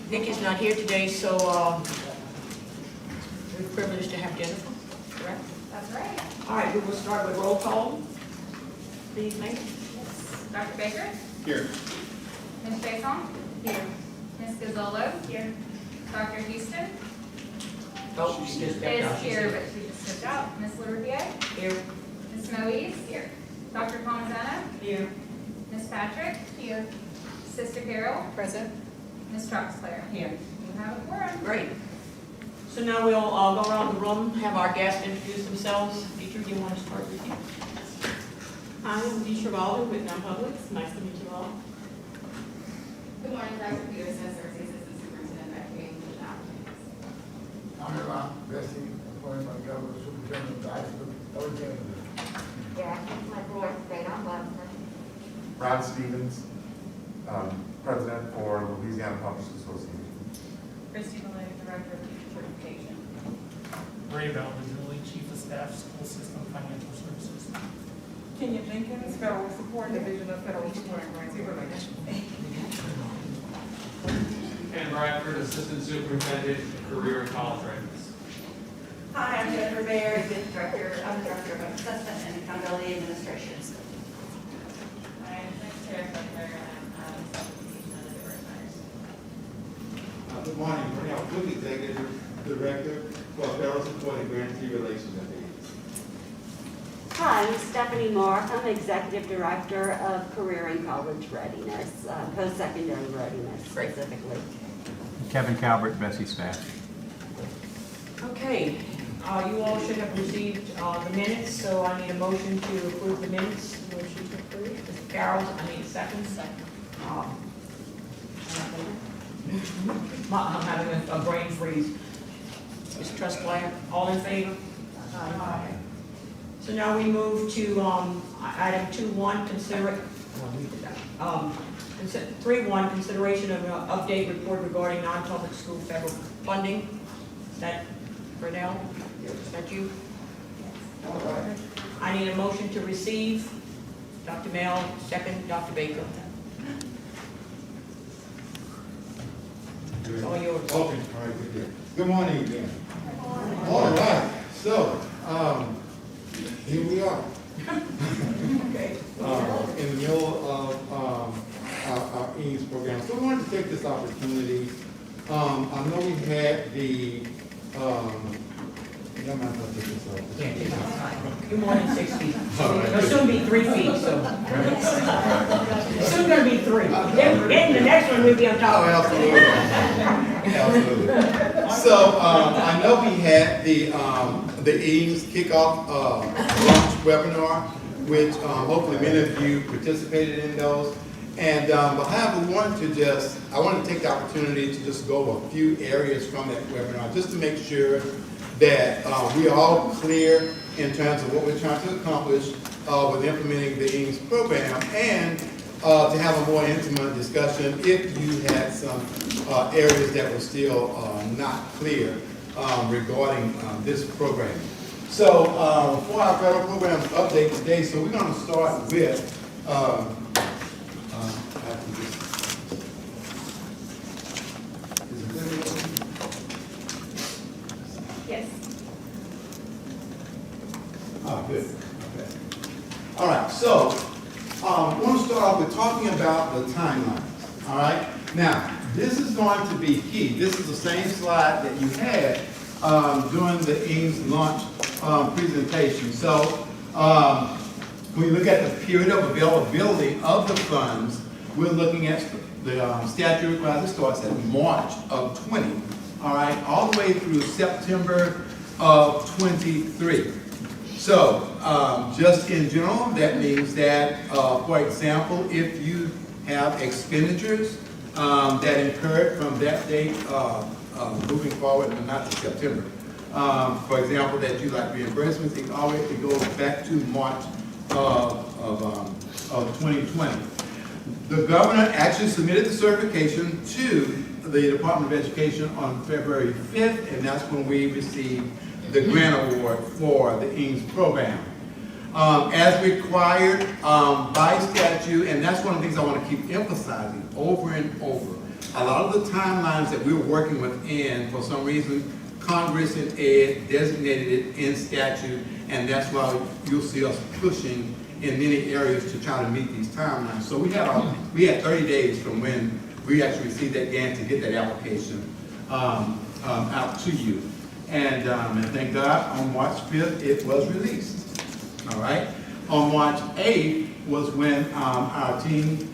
Nick is not here today, so we're privileged to have Jennifer, correct? That's right. All right, we will start with roll call. Please, Nate. Dr. Baker? Here. Ms. Faison? Here. Ms. Gazzolo? Here. Dr. Houston? Oh, she just stepped Is out. She's here, but she just stepped out. Ms. Liverpier? Here. Ms. Moise? Here. Dr. Palmisano? Here. Ms. Patrick? Here. Sister Carol? Present. Ms. Troxclair? Here. You have a quorum. Great. So now we'll go around the room, have our guests introduce themselves. Teacher, do you want to start with you? Hi, I'm Deisha Balder with Nonpublic. Nice to meet you all. Good morning, Dr. Peterson, Associate Assistant Superintendent at Community Applicants. I'm Ron Bessie, appointed by Governor Superintendent of High School, Yeah, my board stayed on Lebanon. Ron Stevens, President for Louisiana Publishers Association. Christy Malay, Director of Teacher Certification. Ray Julie, Chief of Staff, School System Financial Services. Kenya Jenkins, Federal Support Division of Federal Support and Grantee Relations. Ken Bradford, Assistant Superintendent, Career and College Readiness. Hi, I'm Jennifer Baird, Director of Assessment and Accountability Administration. I'm Secretary of Secretary and Supplementation of the Diverse Hires. Good morning, I'm Cook, Executive Director for Federal Support and Grantee Relations at the agency. Hi, I'm Stephanie Mark. I'm Executive Director of Career and College Readiness, post-secondary readiness specifically. Kevin Calvert, Bessie staff. Okay, you all should have received the minutes, so I need a motion to approve the minutes. Motion to approve. Mr. Carroll, I need a second. I'm having a brain freeze. Ms. Trustwire, all in favor? Aye. So now we move to item 2.1, consider 3.1, consideration of an update report regarding non-public school federal funding. Is that Brunel? Is that you? I need a motion to receive. Dr. Mail, second, Dr. Baker. It's all yours. Okay, all right, good. Good morning again. All right, so, here we are. Okay. In the middle of our EAMS program. So we wanted to take this opportunity. I know we had the, I might not take this off. Yeah, you're more than 6 feet. All right. It'll soon be 3 feet, so. It's soon gonna be 3. Then the next one will be on Oh, top. absolutely. Absolutely. So, I know we had the EAMS kickoff launch webinar, which hopefully many of you participated in those. And but however, I wanted to take the opportunity to just go over a few areas from that webinar, just to make sure that we are all clear in terms of what we're trying to accomplish with implementing the EAMS program, and to have a more intimate discussion if you had some areas that were still not clear regarding this program. So for our federal program update today, so we're going to start with Yes. Oh, good. Okay. All right. So, I want to start off with talking about the timelines. All right. Now, this is going to be key. This is the same slide that you had during the EAMS launch presentation. So, when you look at the period of availability of the funds, we're looking at the statute requires it starts at March of 20. All right, all the way through September of 23. So, just in general, that means that, for example, if you have expenditures that incurred from that date moving forward, and not to September, for example, that you like reimbursements, it goes back to March of 2020. The governor actually submitted the certification to the Department of Education on February 5th, and that's when we received the grant award for the EAMS program. As required by statute, and that's one of the things I want to keep emphasizing over and over. a lot of the timelines that we're working within, for some reason, Congress and Ed designated it in statute, and that's why you'll see us pushing in many areas to try to meet these timelines. So we had 30 days from when we actually received that grant to get that application out to you. And thank God, on March 5th, it was released. All right? On March 8th was when our team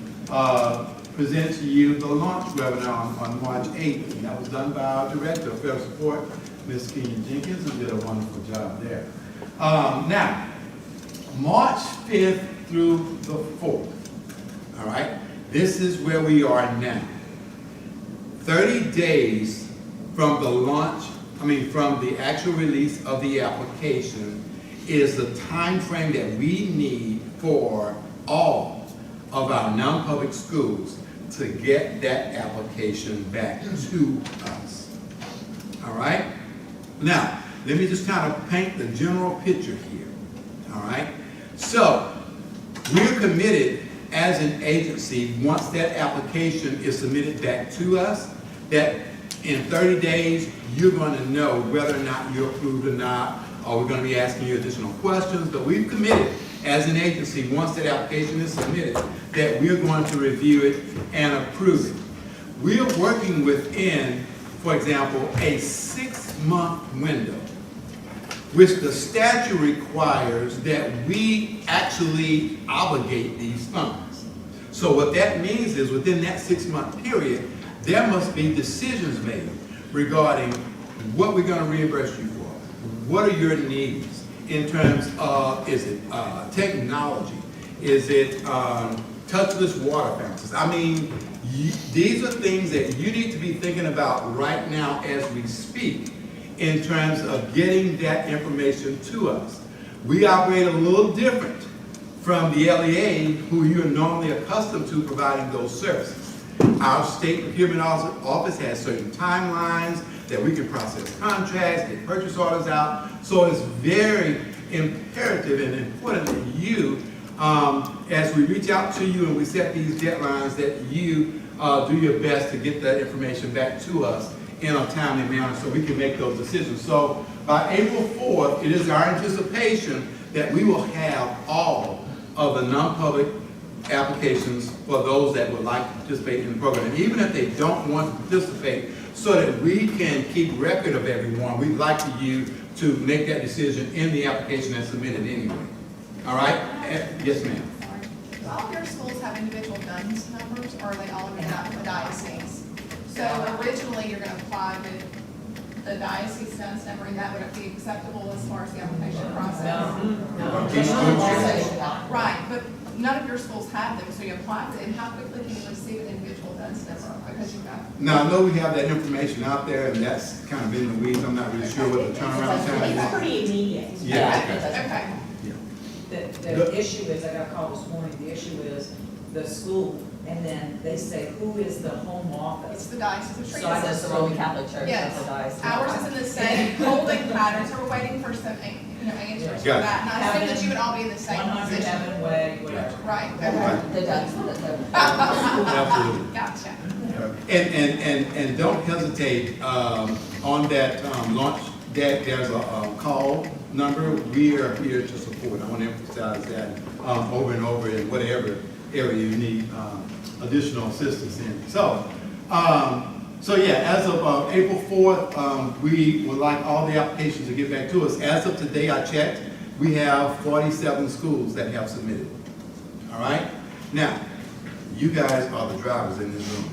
presented to you the launch webinar on March 8th. And that was done by our Director of Federal Support, Ms. Kenya Jenkins, who did a wonderful job there. Now, March 5th through the 4th, all right? This is where we are now. 30 days from the launch, from the actual release of the application is the time frame that we need for all of our non-public schools to get that application back to us. All right? Now, let me just kind of paint the general picture here. All right? So, we're committed as an agency, once that application is submitted back to us, that in 30 days, you're going to know whether or not you're approved or not, or we're going to be asking you additional questions, but we've committed as an agency, once that application is submitted, that we're going to review it and approve it. We're working within, for example, a 6-month window, which the statute requires that we actually obligate these funds. So what that means is within that 6-month period, there must be decisions made regarding what we're going to reimburse you for. What are your needs in terms of, is it technology? Is it touchless water fountains? These are things that you need to be thinking about right now as we speak in terms of getting that information to us. We operate a little different from the LEA, who you're normally accustomed to providing those services. Our state procurement office has certain timelines that we can process contracts, get purchase orders out. So it's very imperative and important that you, as we reach out to you and we set these deadlines, that you do your best to get that information back to us in a timely manner so we can make those decisions. So by April 4th, it is our anticipation that we will have all of the non-public applications for those that would like to participate in the program. And even if they don't want to participate, so that we can keep record of everyone, we'd like you to make that decision in the application that's submitted anyway. All right? Yes, ma'am. Do all of your schools have individual DUNS numbers, or are they all going to have the diocese? So originally, you're going to apply with the diocese DUNS number, and that would be acceptable as far as the application process? No. Right, but none of your schools have them, so you apply for it, and how quickly can you receive an individual DUNS number? Because you've got. Now, I know we have that information out there, and that's kind of in the weeds. I'm not really sure what the turnaround time is. It's pretty immediate. Yeah. Okay. The issue is, I got a call this morning, the issue is the school, and then they say, who is the home It's office? the diocese. So I just the Roman Catholic Church, Yes. that's the diocese. Ours is in the same holding pattern, so we're waiting for some, answers for Got it. that. And I assume that you would all be in the same 100 position. Heaven Way, whatever. Right, okay. Right. The Duns. Absolutely. Gotcha. And don't hesitate on that launch deck. There's a call number. We are here to support. I want to emphasize that over and over in whatever area you need additional assistance in. So yeah, as of April 4th, we would like all the applications to get back to us. As of today, I checked, we have 47 schools that have submitted. All right? Now, you guys are the drivers in this room.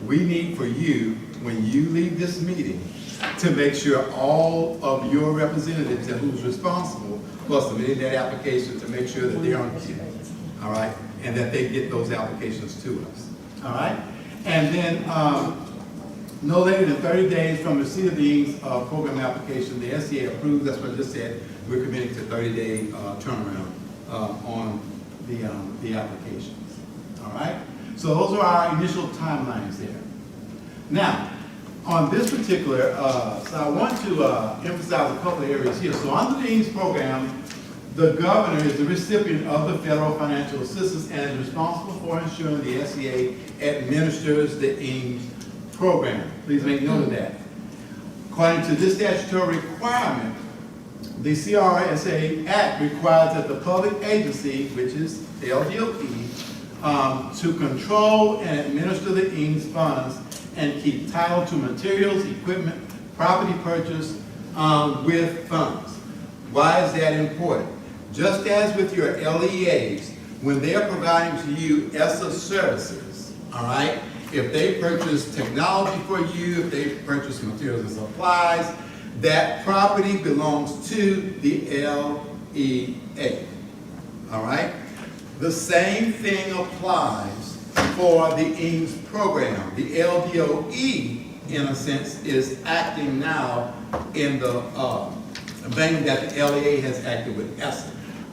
We need for you, when you leave this meeting, to make sure all of your representatives and who's responsible for submitting that application to make sure that they're on queue. All right? And that they get those applications to us. All right? And then, no later than 30 days from receipt of the program application, the SCA approved, that's what I just said, we're committing to 30-day turnaround on the applications. All right? So those are our initial timelines there. Now, on this particular, so I want to emphasize a couple of areas here. So under the Eames program, the governor is the recipient of the federal financial assistance and is responsible for ensuring the SEA administers the Eames program. Please make note of that. According to this statutory requirement, the CRSA Act requires that the public agency, which is LDOE, to control and administer the Eames funds and keep title to materials, equipment, property purchase with funds. Why is that important? Just as with your LEAs, when they're providing to you ESSA services, all right, if they purchase technology for you, if they purchase materials and supplies, that property belongs to the LEA, all right? The same thing applies for the Eames program. The LDOE, in a sense, is acting now in the vein that the LEA has acted with ESSA.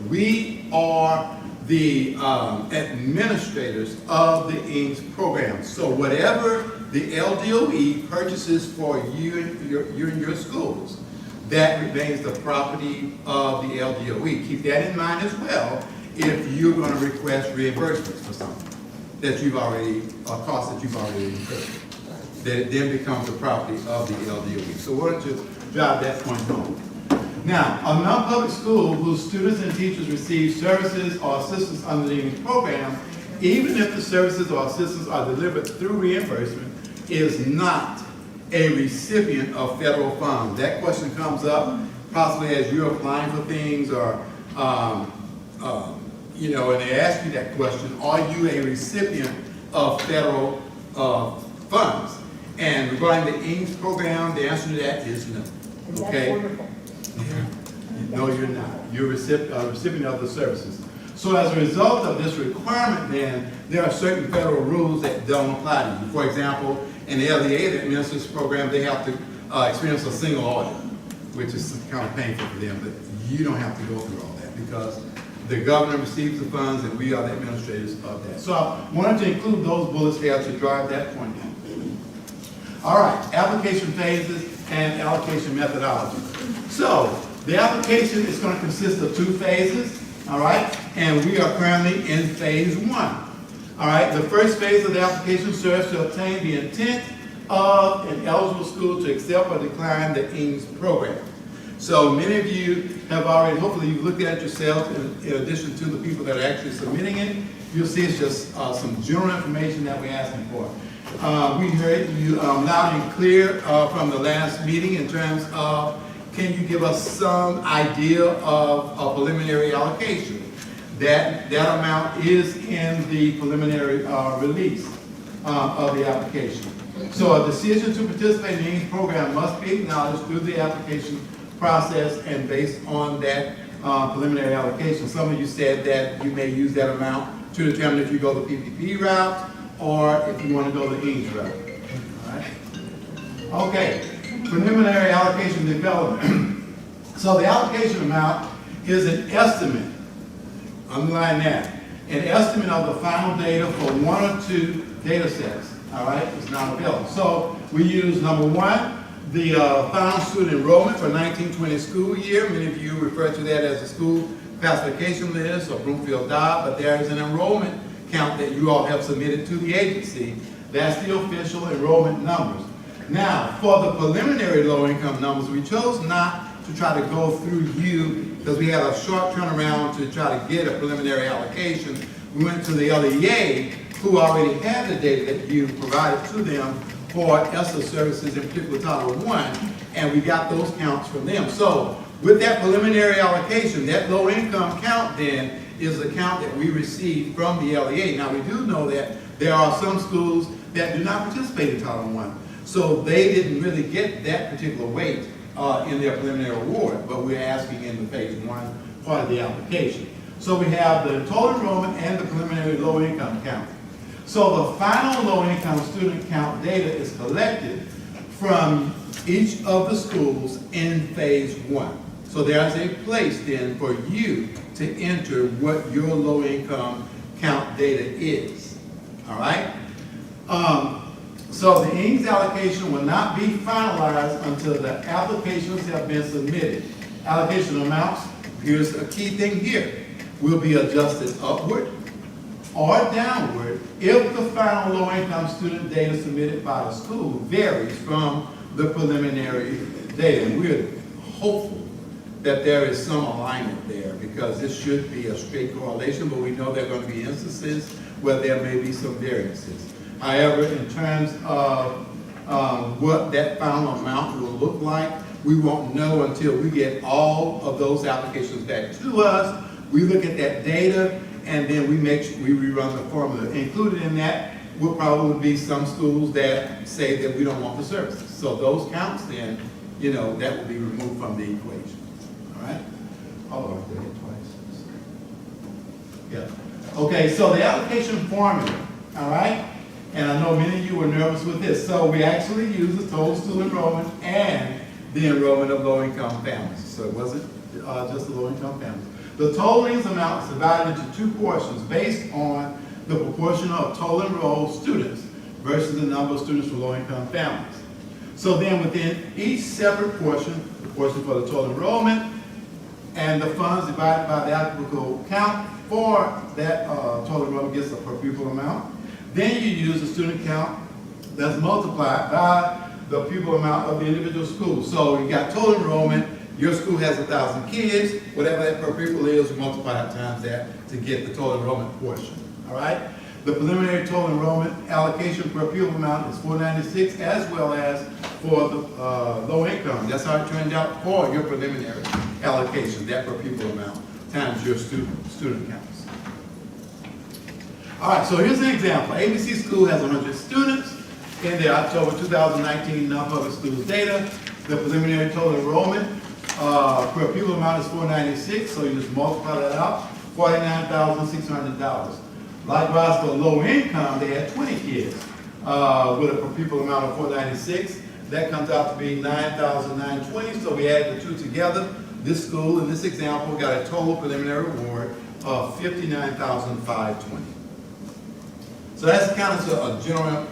We are the administrators of the Eames program. So whatever the LDOE purchases for you and your schools, that remains the property of the LDOE. Keep that in mind as well if you're going to request reimbursements for something that you've already, a cost that you've already incurred. That it then becomes the property of the LDOE. So why don't you drive that point home? Now, a non-public school whose students and teachers receive services or assistance under the Eames program, even if the services or assistance are delivered through reimbursement, is not a recipient of federal funds. That question comes up possibly as you're applying for things or, you know, and they ask you that question, are you a recipient of federal funds? And regarding the Eames program, the answer to that is no. Okay? No, you're not. You're a recipient of the services. So as a result of this requirement, then, there are certain federal rules that don't apply to you. For example, in the LEA that administers this program, they have to experience a single audit, which is kind of painful for them, but you don't have to go through all that because the governor receives the funds and we are the administrators of that. So I wanted to include those bullets there to drive that point home. All right, application phases and allocation methodology. So the application is going to consist of 2 phases, all right? And we are currently in phase 1. All right, the first phase of the application serves to obtain the intent of an eligible school to accept or decline the Eames program. So many of you have already, hopefully you've looked at it yourself in addition to the people that are actually submitting it. You'll see it's just some general information that we're asking for. We heard you loud and clear from the last meeting in terms of, can you give us some idea of a preliminary allocation? That amount is in the preliminary release of the application. So a decision to participate in the Eames program must be acknowledged through the application process and based on that preliminary allocation. Some of you said that you may use that amount to determine if you go the PPP route or if you want to go the Eames route. All right. Okay, preliminary allocation development. So the allocation amount is an estimate. Underline that. An estimate of the final data for 1 or 2 data sets. All right, it's not available. So we use number 1, the final student enrollment for 1920 school year. Many of you refer to that as a school classification list or Broomfield Dodd, but there is an enrollment count that you all have submitted to the agency. That's the official enrollment numbers. Now, for the preliminary low-income numbers, we chose not to try to go through you because we had a short turnaround to try to get a preliminary allocation. We went to the LEA, who already had the data that you provided to them for ESSA services, in particular Title I, and we got those counts from them. So with that preliminary allocation, that low-income count then is the count that we received from the LEA. Now, we do know that there are some schools that do not participate in Title I, so they didn't really get that particular weight in their preliminary award, but we're asking in the phase 1 part of the application. So we have the total enrollment and the preliminary low-income count. So the final low-income student count data is collected from each of the schools in phase 1. So there's a place then for you to enter what your low-income count data is. All right? So the Eames allocation will not be finalized until the applications have been submitted. Allocation amounts here's a key thing here, will be adjusted upward or downward if the final low-income student data submitted by the school varies from the preliminary data. And we're hopeful that there is some alignment there, because this should be a straight correlation, but we know there are going to be instances where there may be some variances. However, in terms of what that final amount will look like, we won't know until we get all of those applications back to us. We look at that data, and then we rerun the formula. Included in that will probably be some schools that say that we don't want the services. So those counts, then, that will be removed from the equation. All right? Oh, I did it twice. Yeah. Okay, so the application formula, all right? And I know many of you were nervous with this. So we actually use the total school enrollment and the enrollment of low-income families. So it wasn't just the low-income families. The total amount is divided into two portions based on the proportion of total enrolled students versus the number of students from low-income families. So then within each separate portion, the portion for the total enrollment and the funds divided by the applicable count for that total enrollment gets a per pupil amount. Then you use the student count that's multiplied by the pupil amount of the individual school. So you got total enrollment, your school has 1,000 kids, whatever that per pupil is, you multiply it times that to get the total enrollment portion, all right? The preliminary total enrollment allocation per pupil amount is $496, as well as for the low income. That's how it turned out for your preliminary allocation, that per pupil amount times your student counts. All right, so here's an example. ABC School has 100 students. In their October 2019 non-public schools data, the preliminary total enrollment per pupil amount is $496, so you just multiply that out, $49,600. Likewise, for low income, they had 20 kids with a per pupil amount of $496. That comes out to be $9,920, so we add the two together. This school, in this example, got a total preliminary award of $59,520. So that's kind of a general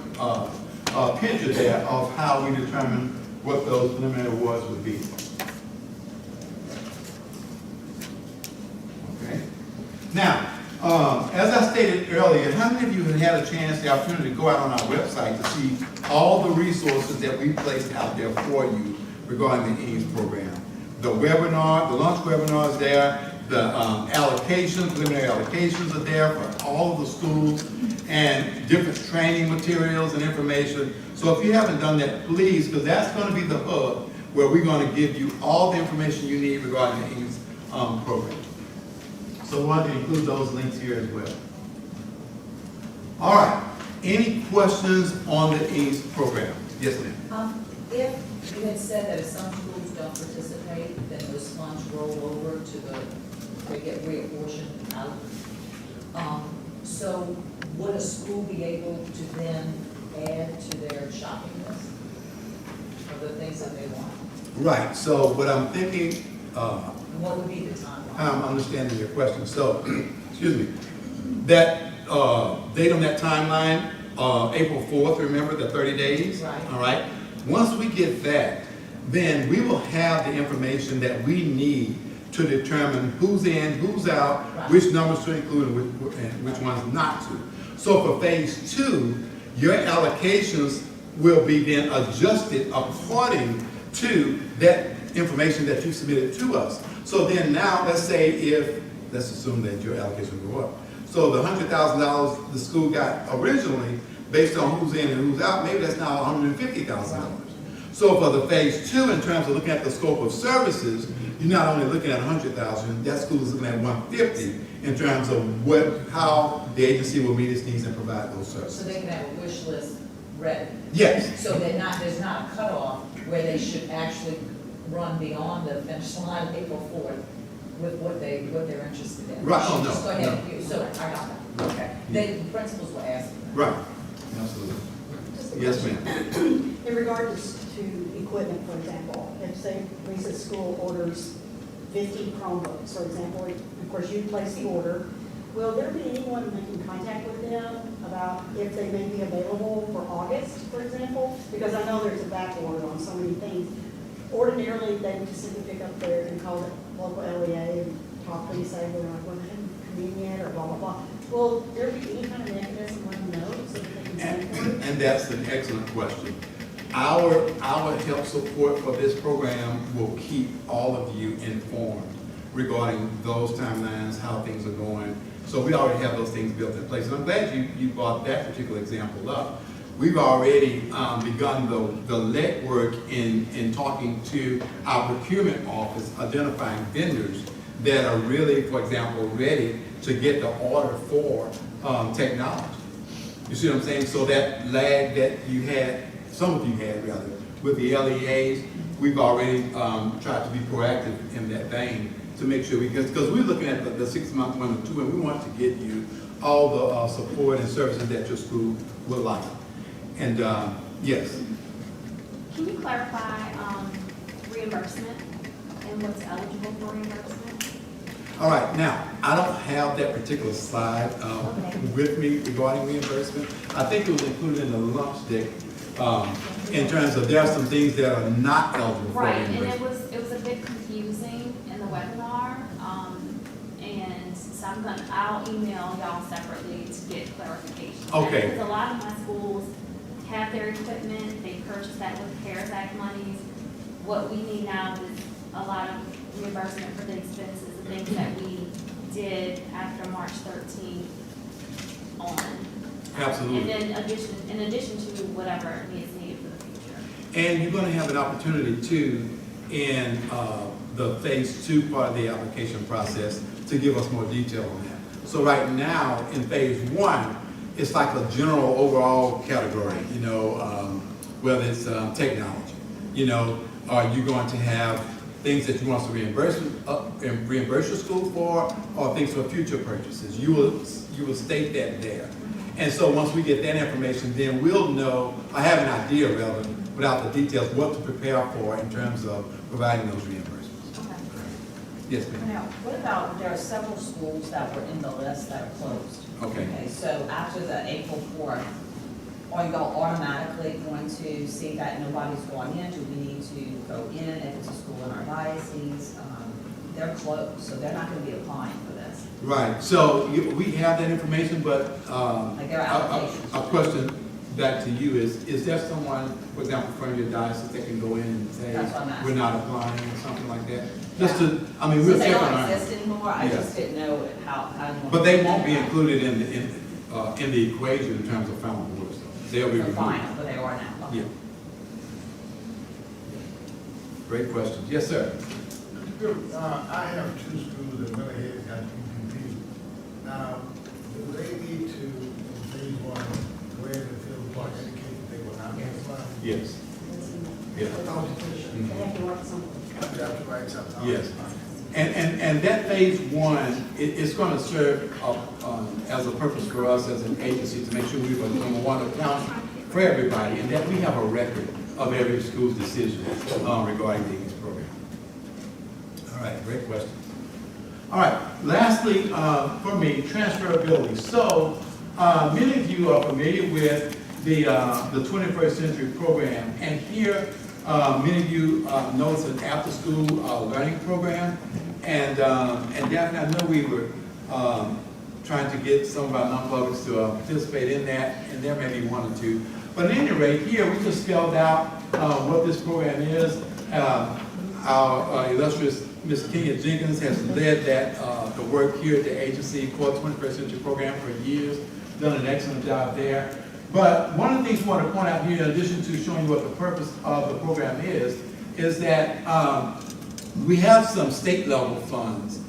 picture there of how we determine what those preliminary awards would be. Okay. Now, as I stated earlier, how many of you have had a chance, the opportunity to go out on our website to see all the resources that we placed out there for you regarding the EAMS program? The webinar, the lunch webinar is there, the allocations, preliminary allocations are there for all of the schools, and different training materials and information. So if you haven't done that, please, because that's going to be the hub where we're going to give you all the information you need regarding the EAMS program. So we want to include those links here as well. All right, any questions on the EAMS program? Yes, ma'am. If you had said that if some schools don't participate, then those funds roll over they get reapportioned out. So would a school be able to then add to their shopping list of the things that they want? Right, so what I'm thinking, And what would be the timeline? I'm understanding your question. So, excuse me, that date on that timeline, April 4th, remember, the 30 days? Right. All right. Once we get that, then we will have the information that we need to determine who's in, who's out, Right. which numbers to include and which ones not to. So for phase 2, your allocations will be then adjusted according to that information that you submitted to us. So then now, let's assume that your allocation will go up. So the $100,000 the school got originally, based on who's in and who's out, maybe that's now $150,000. So for the phase 2, in terms of looking at the scope of services, you're not only looking at $100,000, that school is looking at $150,000 in terms of how the agency will meet its needs and provide those services. So they can have a wish list ready? Yes. So there's not a cutoff where they should actually run beyond the finish line April 4th with what they're interested in? Right, oh, no, Just go ahead, no. so I got that, okay. The principals were asking. Right, absolutely. Yes, ma'am. In regards to equipment, for example, if say Lisa's school orders 50 Chromebooks, for example, of course you place the order, will there be anyone making contact with them about if they may be available for August, for example? Because I know there's a back order on so many things. Ordinarily, they would just simply pick up there and call it local LEA and you say, we're not going to convene yet, or blah, blah, blah. Will there be any kind of mechanism where you know, so that they can send for it? And that's an excellent question. Our help support for this program will keep all of you informed regarding those timelines, how things are going. So we already have those things built in place. And I'm glad you brought that particular example up. We've already begun the legwork in talking to our procurement office, identifying vendors that are really, for example, ready to get the order for technology. You see what I'm saying? So that lag that you had, some of you had rather, with the LEAs, we've already tried to be proactive in that vein to make sure because we're looking at the 6-month window too, and we want to get you all the support and services that your school would like. And yes. Can you clarify reimbursement and what's eligible for reimbursement? All right, now, I don't have that particular slide with me regarding reimbursement. I think it was included in the lunch deck in terms of there are some things that are not eligible for Right, and reimbursement. it was a bit confusing in the webinar, and so I'll email y'all separately to get clarification. Okay. Because a lot of my schools have their equipment, they purchased that with CARES Act monies. What we need now is a lot of reimbursement for the expenses, the things that we did after March 13th on. Absolutely. And then in addition to whatever is needed for the future. And you're going to have an opportunity too in the phase 2 part of the application process to give us more detail on that. So right now in phase 1, it's like a general overall category, you know, whether it's technology, you know, are you going to have things that you want to reimburse your school for, or things for future purchases? You will state that there. And so once we get that information, then we'll know, I have an idea rather, without the details, what to prepare for in terms of providing those reimbursements. Okay. Yes, ma'am. Now, what about, there are several schools that were in the list that are closed. Okay. So after the April 4th, are you automatically going to see that nobody's going in? Do we need to go in if it's a school in our diocese? They're closed, so they're not going to be applying for this. Right, so we have that information, but Like their applications. a question back to you is there someone, for example, from your diocese that can go in and say, That's what I'm asking. we're not applying or something like that? Just to, I mean, we'll Since they check don't on our. exist anymore, I Yes. just didn't know how you want. But they won't be included in the equation in terms of final boards. They'll be They're removed. fine, but they are now. Okay. Yeah. Great question. Yes, sir. Good. I have 2 schools that went ahead and got PPP. Now, do they need to, in phase 1, go ahead and fill the part indicate that they will not be applying? Yes. Yeah. They have to work something. You have to write something. Yes. And that phase 1, it's going to serve as a purpose for us as an agency to make sure we are number one account for everybody, and that we have a record of every school's decision regarding the program. All right, great question. All right, lastly, for me, transferability. So many of you are familiar with the 21st Century Program, and here many of you know it's an after-school learning program, and Daphne, I know we were trying to get some of our non-publics to participate in that, and there may be 1 or 2. But at any rate, here we just spelled out what this program is. Our illustrious Ms. Kenya Jenkins has led the work here at the agency for the 21st Century Program for years, done an excellent job there. But one of the things we want to point out here, in addition to showing you what the purpose of the program is that we have some state level funds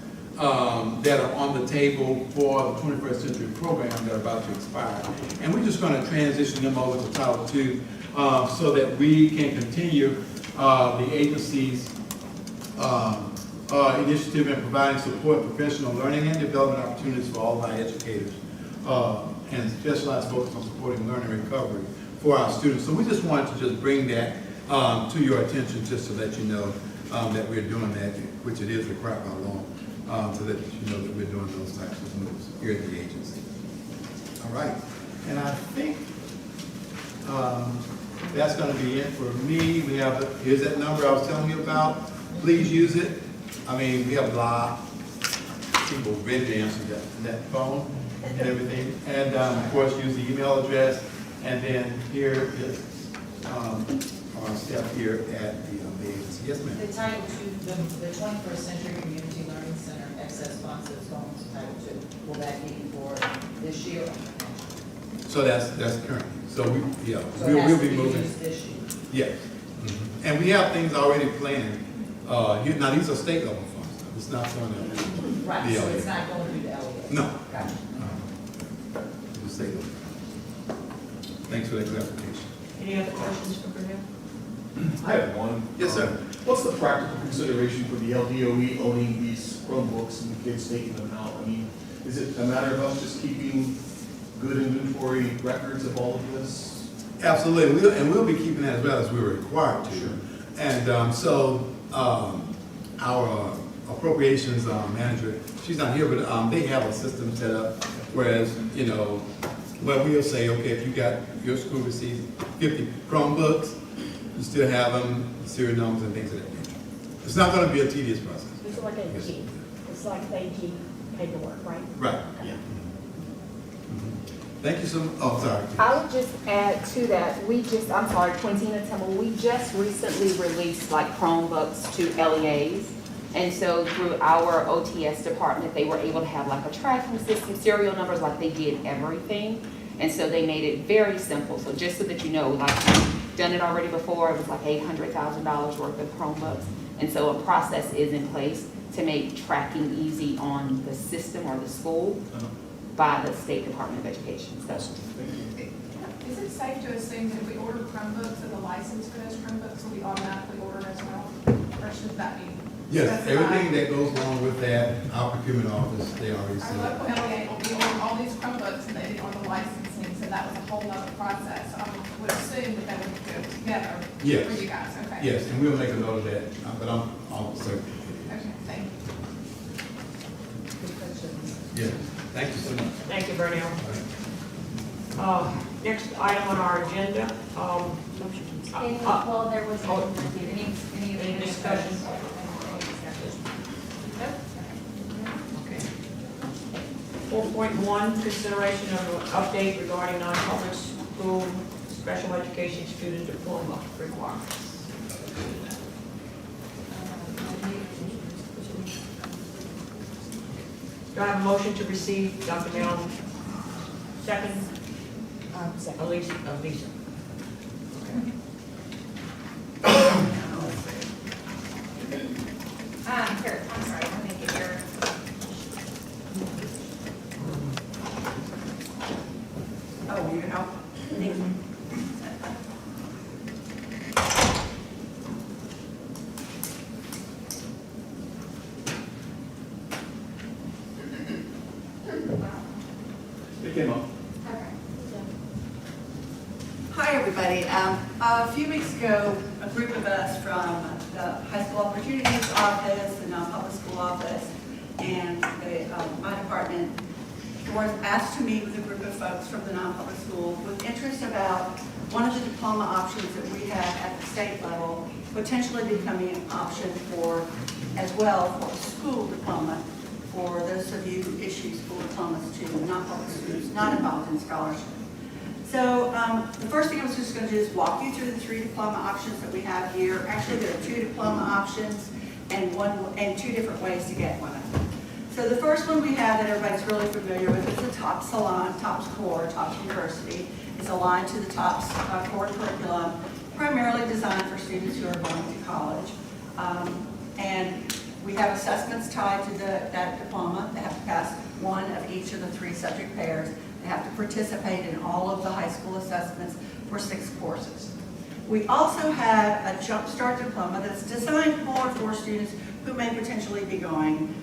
that are on the table for the 21st Century Program that are about to expire. And we're just going to transition them over to Title II so that we can continue the agency's initiative in providing support, professional learning, and development opportunities for all of our educators, and specialized focus on supporting learning recovery for our students. So we just wanted to just bring that to your attention, just to let you know that we're doing that, which it is required by law, so that you know that we're doing those types of moves here at the agency. All right, and I think that's going to be it for me. We have, here's that number I was telling you about. Please use it. I mean, we have a lot. people ready to answer that phone and everything. And of course, use the email address. And then here is our staff here at the agency. Yes, ma'am. The Title II, the 21st Century Community Learning Center excess funds that's going to Title II, will that be for this year? So that's current. So we, yeah, So it we'll has to be be moving. used this year? Yes. And we have things already planned. Now, these are state level funds. It's not going to. Right, so it's not going to be the LEA? No. Gotcha. It's state level. Thanks for that clarification. Any other questions for Burnell? I have one. Yes, sir. What's the practical consideration for the LDOE owning these Chromebooks and the kids taking them out? I mean, is it a matter of us just keeping good inventory records of all of this? Absolutely. We'll be keeping that as well as we're required to. Sure. And so our appropriations manager, she's not here, but they have a system set up, whereas, where we'll say, okay, if you got, your school receives 50 Chromebooks, you still have them, serial numbers and things of that nature. It's not going to be a tedious process. It's like AG. It's like AG paperwork, right? Right, yeah. Thank you so much. Oh, sorry. I would just add to that, I'm sorry, Quintina Temple, we just recently released like Chromebooks to LEAs. And so through our OTS department, they were able to have like a tracking system, serial numbers, like they did everything. And so they made it very simple. So just so that you know, like we've done it already before, it was like $800,000 worth of Chromebooks. And so a process is in place to make tracking easy on the system or the school by the State Department of Education. So. Is it safe to assume that if we order Chromebooks and the license for those Chromebooks will be automatically ordered as well? Or should that be? Yes, specified? everything that goes along with that, our procurement office, they already Our said. local LEA will be ordering all these Chromebooks and they didn't order the licensing, so that was a whole other process. So I would assume that they would go together Yes. for you guys, okay? Yes, and we'll make a note of that, but I'm almost certain. Okay, thank you. Yes, thank you so much. Thank you, Burnell. Next item on our agenda, Well, there was any discussion? Okay. 4.1, consideration of an update regarding non-public school special education student diploma requirements. Do I have a motion to receive Dr. Mellon? Second? Second. Elisa. Here, I'm sorry, let me get your. Oh, you know? Thank you. It came up. Hi, everybody. A few weeks ago, a group of us from the High School Opportunities Office, the Non-Public School Office, and my department was asked to meet with a group of folks from the non-public school with interest about one of the diploma options that we have at the state level, potentially becoming an option for, as well, for a school diploma for those of you who issue school diplomas to non-public students not involved in scholarship. So the first thing I was just going to do is walk you through the 3 diploma options that we have here. Actually, there are 2 diploma options and two different ways to get one of them. So the first one we have that everybody's really familiar with is the TOPS Salon, TOPS Core, TOPS University. It's aligned to the TOPS core curriculum, primarily designed for students who are going to college. And we have assessments tied to that diploma. They have to pass one of each of the 3 subject pairs. They have to participate in all of the high school assessments for 6 courses. We also have a Jumpstart diploma that's designed more for students who may potentially be going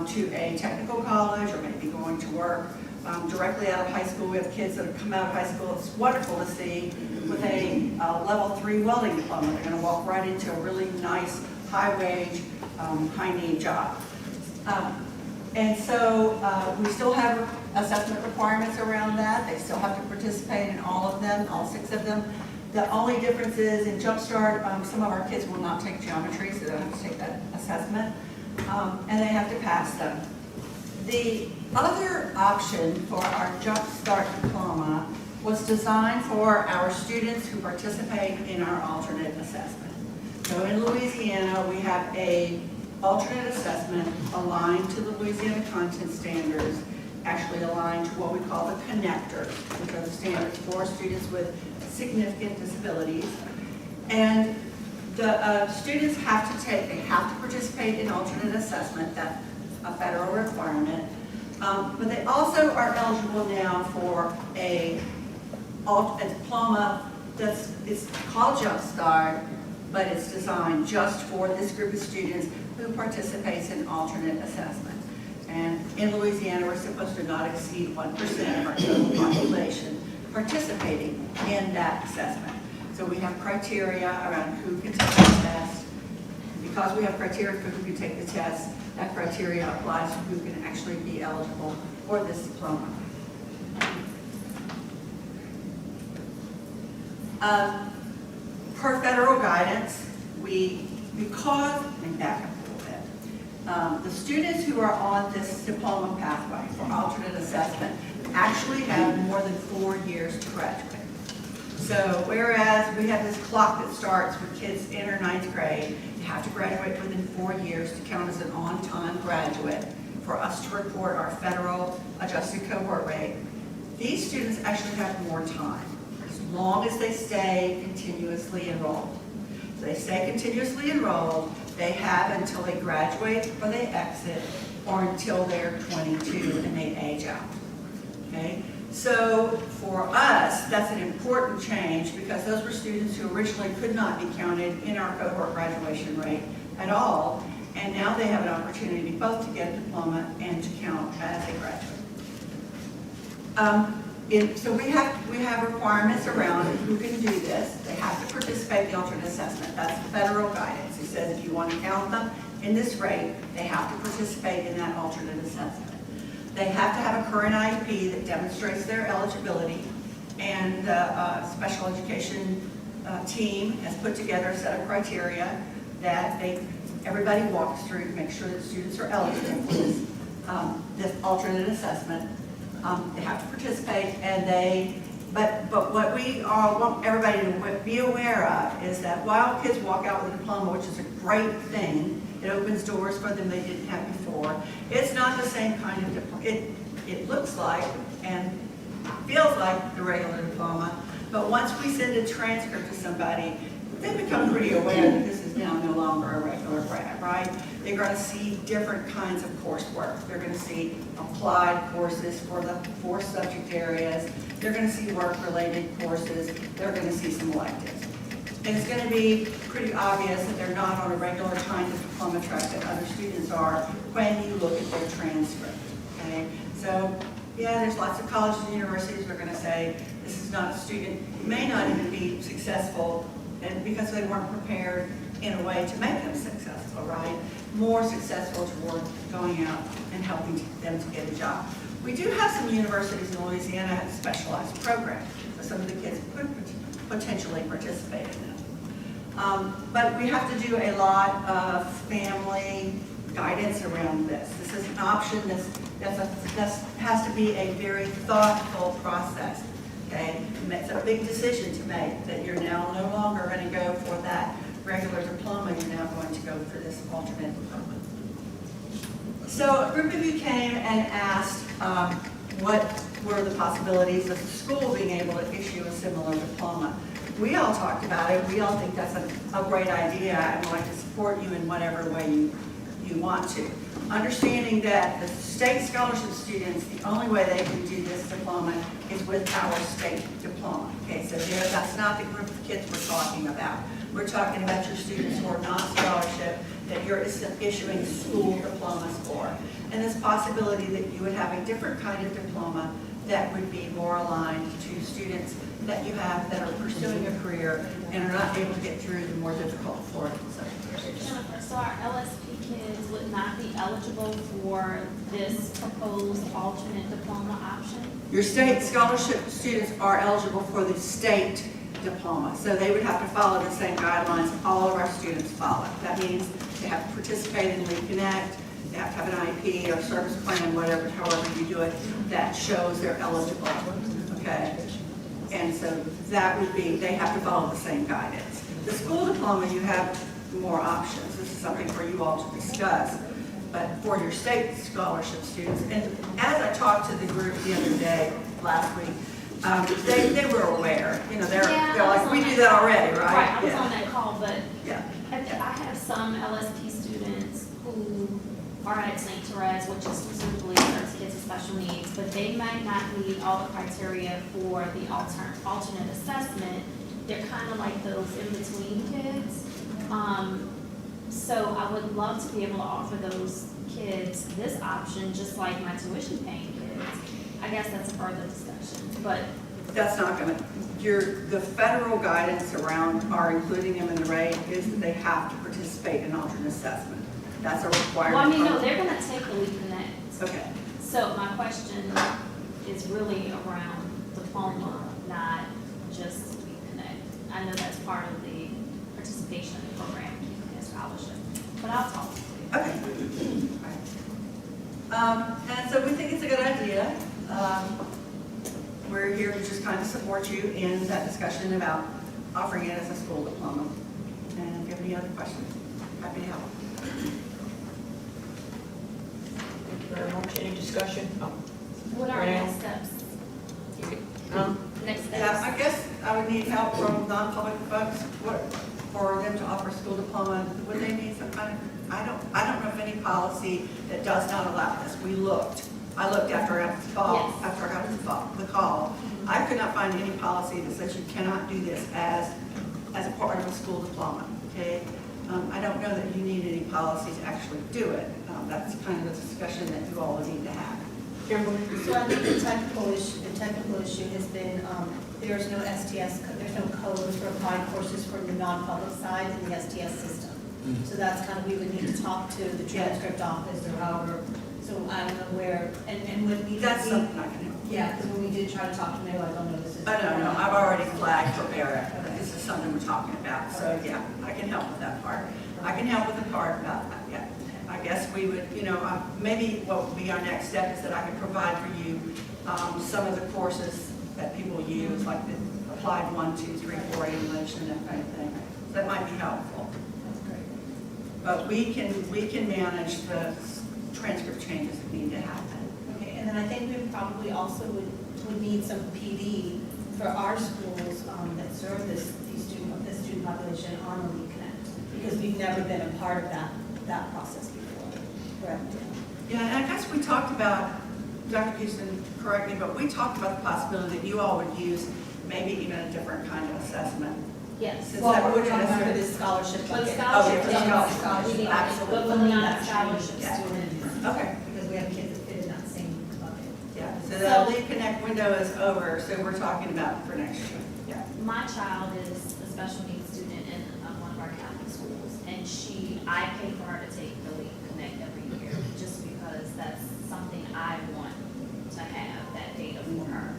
to a technical college or maybe going to work directly out of high school. We have kids that have come out of high school. It's wonderful to see with a level 3 welding diploma. They're going to walk right into a really nice, high-wage, high-need job. And so we still have assessment requirements around that. They still have to participate in all of them, all 6 of them. The only difference is in Jumpstart, some of our kids will not take geometry, so they don't have to take that assessment, and they have to pass them. The other option for our Jump Start diploma was designed for our students who participate in our alternate assessment. So in Louisiana, we have a alternate assessment aligned to the Louisiana content standards, actually aligned to what we call the connectors, which are the standards for students with significant disabilities. And the students they have to participate in alternate assessment. That's a federal requirement. But they also are eligible now for a diploma it's called Jump Start, but it's designed just for this group of students who participates in alternate assessment. And in Louisiana, we're supposed to not exceed 1% of our total population participating in that assessment. So we have criteria around who can take the test. Because we have criteria for who can take the test, that criteria applies to who can actually be eligible for this diploma. Per federal guidance, let me back up a little bit. The students who are on this diploma pathway for alternate assessment actually have more than 4 years to graduate. So whereas we have this clock that starts when kids enter 9th grade, you have to graduate within 4 years to count as an on-time graduate for us to report our federal adjusted cohort rate. These students actually have more time, as long as they stay continuously enrolled. So they stay continuously enrolled, they have until they graduate or they exit, or until they're 22 and they age out. Okay? So for us, that's an important change because those were students who originally could not be counted in our cohort graduation rate at all, and now they have an opportunity both to get a diploma and to count as a graduate. So we have requirements around who can do this. They have to participate in the alternate assessment. That's federal guidance. It says if you want to count them in this rate, they have to participate in that alternate assessment. They have to have a current IEP that demonstrates their eligibility, and the special education team has put together a set of criteria that everybody walks through to make sure that students are eligible for this alternate assessment. They have to participate, and but what we all want everybody to be aware of is that while kids walk out with a diploma, which is a great thing, it opens doors for them they didn't have before. It's not the same kind of diploma. It looks like and feels like the regular diploma, but once we send a transcript to somebody, they become pretty aware that this is now no longer a regular grad, right? They're going to see different kinds of coursework. They're going to see applied courses for the 4 subject areas. They're going to see work-related courses. They're going to see some electives. And it's going to be pretty obvious that they're not on a regular kind of diploma track that other students are when you look at their transcript, okay? So, yeah, there's lots of colleges and universities that are going to say, this is not a student who may not even be successful and because they weren't prepared in a way to make them successful, right? More successful toward going out and helping them to get a job. We do have some universities in Louisiana that have specialized programs, so some of the kids could potentially participate in them. But we have to do a lot of family guidance around this. This is an option that has to be a very thoughtful process. Okay, it's a big decision to make that you're now no longer going to go for that regular diploma. You're now going to go for this alternate diploma. So a group of you came and asked what were the possibilities of the school being able to issue a similar diploma. We all talked about it. We all think that's a great idea and would like to support you in whatever way you want to. Understanding that the state scholarship students, the only way they can do this diploma is with our state diploma. Okay, so that's not the group of kids we're talking about. We're talking about your students who are non-scholarship that you're issuing school diplomas for. And this possibility that you would have a different kind of diploma that would be more aligned to students that you have that are pursuing a career and are not able to get through the more difficult Florida subject areas. So our LSP kids would not be eligible for this proposed alternate diploma option? Your state scholarship students are eligible for the state diploma, so they would have to follow the same guidelines all of our students follow. That means they have to participate in Reconnect, they have to have an IEP or service plan, whatever, however you do it, that shows they're eligible, okay? And so that would be, they have to follow the same guidance. The school diploma, you have more options. This is something for you all to discuss. But for your state scholarship students, and as I talked to the group the other day, last week, they were aware, you know, they're like, we do that already, right? Right, I was Yeah. on that call, but Yeah. I have some LSP students who are at St. Therese, which is specifically serves kids with special needs, but they might not meet all the criteria for the alternate assessment. They're kind of like those in-between kids. So I would love to be able to offer those kids this option, just like my tuition paying kids. I guess that's a further discussion, but That's not gonna, the federal guidance around our including them in the rate is that they have to participate in alternate assessment. That's a requirement. well, I mean, no, they're gonna take the Leap Connect. Okay. So my question is really around diploma, not just Leap Connect. I know that's part of the participation in the program, keeping a scholarship, but I'll talk to you. Okay. And so we think it's a good idea. We're here to just kind of support you in that discussion about offering it as a school diploma. And if you have any other questions, happy to help. Thank you very much. Any discussion? What are Renee? next steps? Next Yeah, steps? I guess I would need help from non-public folks, for them to offer school diploma. Would they need some kind of, I don't know of any policy that does not allow this. I looked after I got the call, Yes. after I got the call. I could not find any policy that says you cannot do this as a part of a school diploma, okay? I don't know that you need any policy to actually do it. That's kind of the discussion that you all would need to have. Kimberly? So I think the technical issue has been, there's no STS, there's no code for applying courses from the non-public side in the STS system. So that's kind of, we would need to talk to the transcript office or however, so I don't know where, and when we. That's something I can help. Yeah, because when we did try to talk to them, they were like, oh no, this is. I don't know, I've already flagged for Eric. This is something we're talking about, so yeah, I can help with that part. I can help with the part about that, yeah. I guess we would, maybe what would be our next step is that I could provide for you some of the courses that people use, like the applied 1, 2, 3, 4 English and that kind of thing. That might be helpful. That's great. But we can manage the transcript changes that need to happen. Okay, and then I think we probably also would need some PD for our schools that serve this student population on the Leap Connect, because we've never been a part of that process before, correct? Yeah, and I guess we talked about, Dr. Houston, correct me, but we talked about the possibility that you all would use maybe even a different kind of assessment. Yes. Since Well, that we're wouldn't talking about necessarily- this scholarship. But bucket. scholarship, for yes, scholarship. we need- Absolutely. but we're not scholarship Yeah. students. Okay. Because we have kids that fit in that same bucket. Yeah, so So- the Leap Connect window is over, so we're talking about for next year. Yeah. My child is a special needs student in one of our Catholic schools, and I pay for her to take the Leap Connect every year, just because that's something I want to have, that data for her.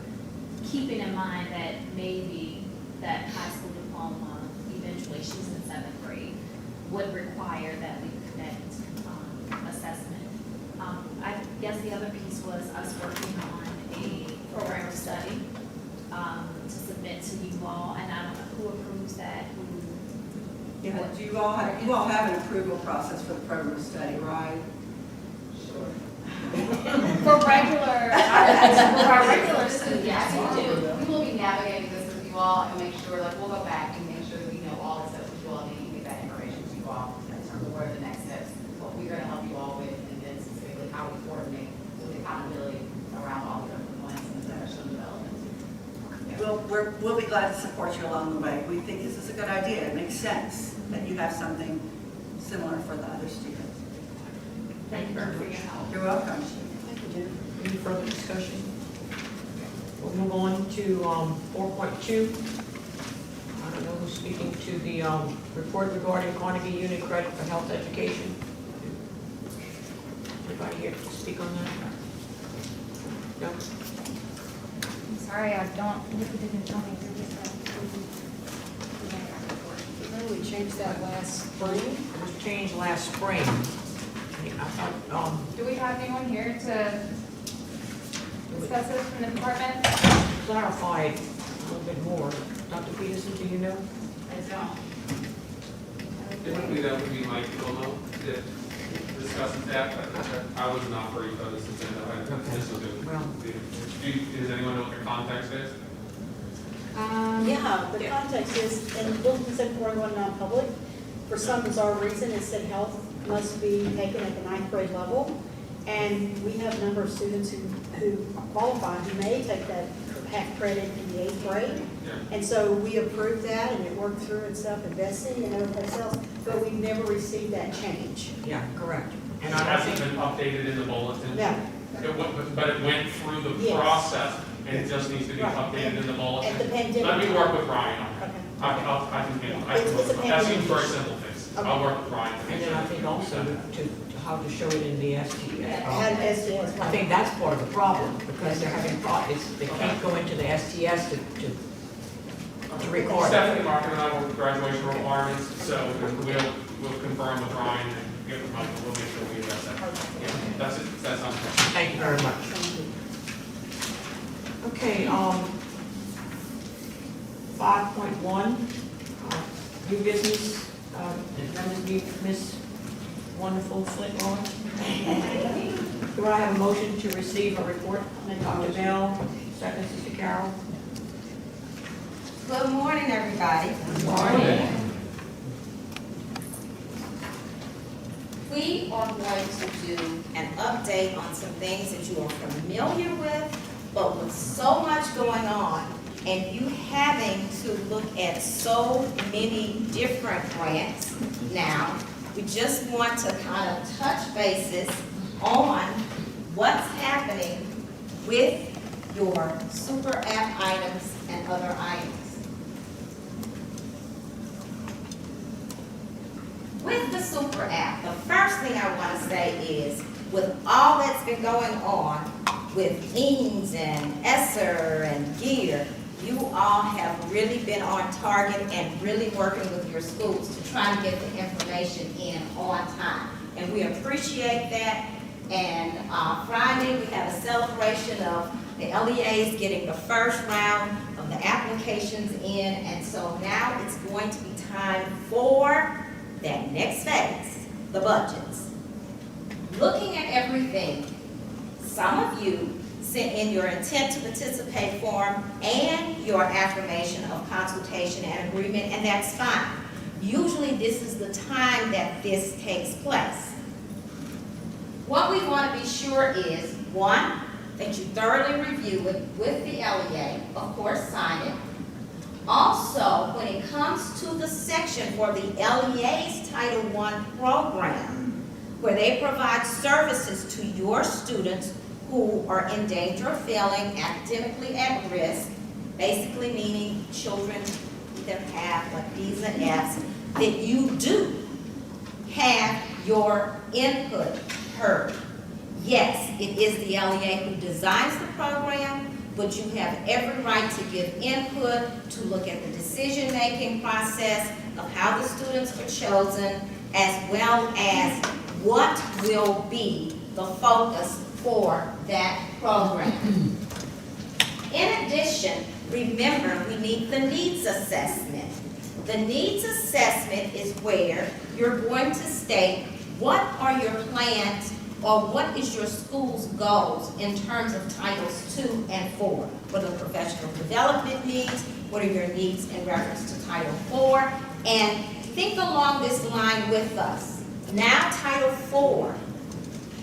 Keeping in mind that maybe that high school diploma, eventually she's in 7th grade, would require that Leap Connect assessment. I guess the other piece was us working on a program of study to submit to you all, and I don't know who approves that, Yeah, do you all have an approval process for the program study, right? for our regular students, Yeah, we do. we will be navigating this with you all and make sure, like, we'll go back and make sure that we know all the steps that you all need and get that information to you all in terms of what are the next steps, what we're gonna help you all with, and then specifically how we coordinate with accountability around all the different points and the professional development. Yeah. We'll be glad to support you along the way. We think this is a good idea. It makes sense that you have something similar for the other students. Thank you for your help. You're welcome. Thank you, Jen. Any further discussion? We'll move on to 4.2. I don't know who's speaking to the report regarding Carnegie Unit Credit for Health Education. Anybody here to speak on that? No? I'm sorry, I don't, you didn't tell me. We changed that last spring. It was changed last spring. I thought, Do we have anyone here to discuss this from the department? clarify it a little bit more. Dr. Peterson, do you know? I don't. Typically, that would be my diploma that discusses that, but I was not free for this agenda. This will do. Well- Does anyone know what the context is? Yeah, the context is, in Bulletin 741 non-public, for some bizarre reason, it said health must be taken at the 9th grade level. And we have a number of students who qualify, who may take that half credit in the 8th grade. Yeah. And so we approved that, and it worked through and stuff, and Bessie and everybody else, but we've never received that change. Yeah, correct. It And I hasn't think, been updated in the bulletin. No. But it went through the Yes. process, and it just needs to be Right. updated in the bulletin. At the pandemic. Let me work with Ryan on that. Okay. I can handle, I can It's a work with that. That pandemic seems very issue. simple fix. Okay. I'll work with Ryan. and then I think also to how to show it in the STS. Had STS. I think that's part of the problem, because they're having, they can't go into the STS to record it. Stephanie, Mark, and I will graduation requirements, so we'll confirm with Ryan and get with Michael, we'll make sure we address that. Yeah, that's it, that's on. Thank you very much. Okay, 5.1, new business, that would be Miss Wonderful Flint Lawrence. Do I have a motion to receive a report? Dr. Bell, second, Sister Carol. Good morning, everybody. We are going to do an update on some things that you are familiar with, but with so much going on, and you having to look at so many different grants now, we just want to kind of touch bases on what's happening with your super app items and other items. With the super app, the first thing I want to say is, with all that's been going on with Eames and Esser and Gear, you all have really been on target and really working with your schools to try to get the information in on time. And we appreciate that. And Friday, we have a celebration of the LEAs getting the first round of the applications in. And so now it's going to be time for that next phase, the budgets. Looking at everything, some of you sent in your intent to participate form and your affirmation of consultation and agreement, and that's fine. Usually this is the time that this takes place. What we want to be sure is, one, that you thoroughly review it with the LEA, of course, sign it. Also, when it comes to the section for the LEA's Title I program, where they provide services to your students who are in danger of failing, academically at risk, basically meaning children that have like B's and F's, that you do have your input heard. Yes, it is the LEA who designs the program, but you have every right to give input, to look at the decision-making process of how the students are chosen, as well as what will be the focus for that program. In addition, remember, we need the needs assessment. The needs assessment is where you're going to state what are your plans or what is your school's goals in terms of Titles II and IV. What are the professional development needs? What are your needs in reference to Title IV? And think along this line with us. Now Title IV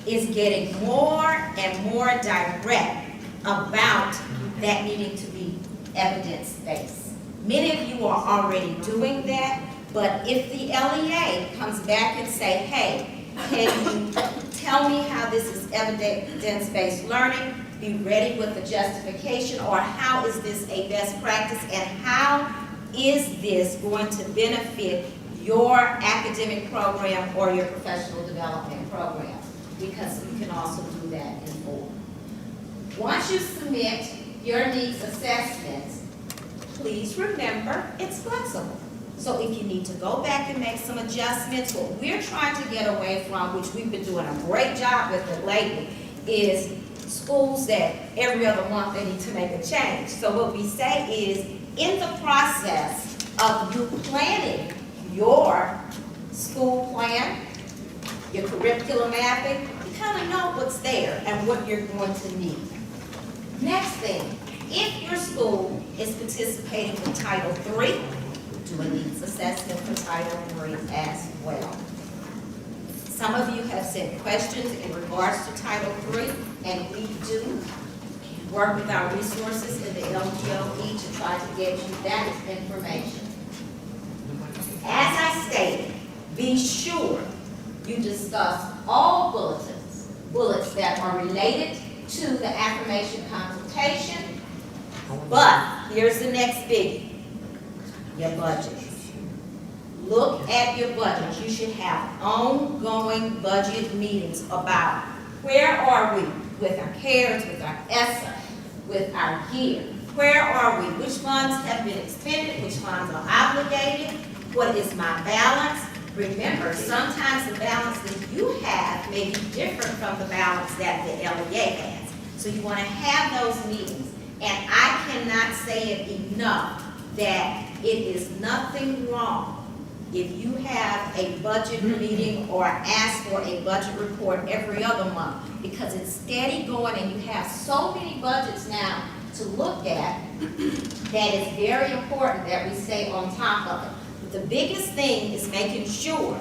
is getting more and more direct about that needing to be evidence-based. Many of you are already doing that, but if the LEA comes back and say, hey, can you tell me how this is evidence-based learning, be ready with the justification, or how is this a best practice, and how is this going to benefit your academic program or your professional development program? Because you can also do that in full. Once you submit your needs assessments, please remember it's flexible. So if you need to go back and make some adjustments, what we're trying to get away from, which we've been doing a great job with it lately, is schools that every other month they need to make a change. So what we say is, in the process of you planning your school plan, your curriculum mapping, you kind of know what's there and what you're going to need. Next thing, if your school is participating with Title III, do a needs assessment for Title III as well. Some of you have sent questions in regards to Title III, and we do work with our resources in the LDOE to try to get you that information. As I stated, be sure you discuss all bullets that are related to the affirmation consultation. But here's the next biggie. Your budget. Look at your budget. You should have ongoing budget meetings about where are we with our CARES, with our ESSA, with our GEAR. Where are we? Which funds have been expended? Which funds are obligated? What is my balance? Remember, sometimes the balance that you have may be different from the balance that the LEA has. So you want to have those meetings. And I cannot say it enough that it is nothing wrong if you have a budget meeting or ask for a budget report every other month, because it's steady going and you have so many budgets now to look at that it's very important that we stay on top of it. But the biggest thing is making sure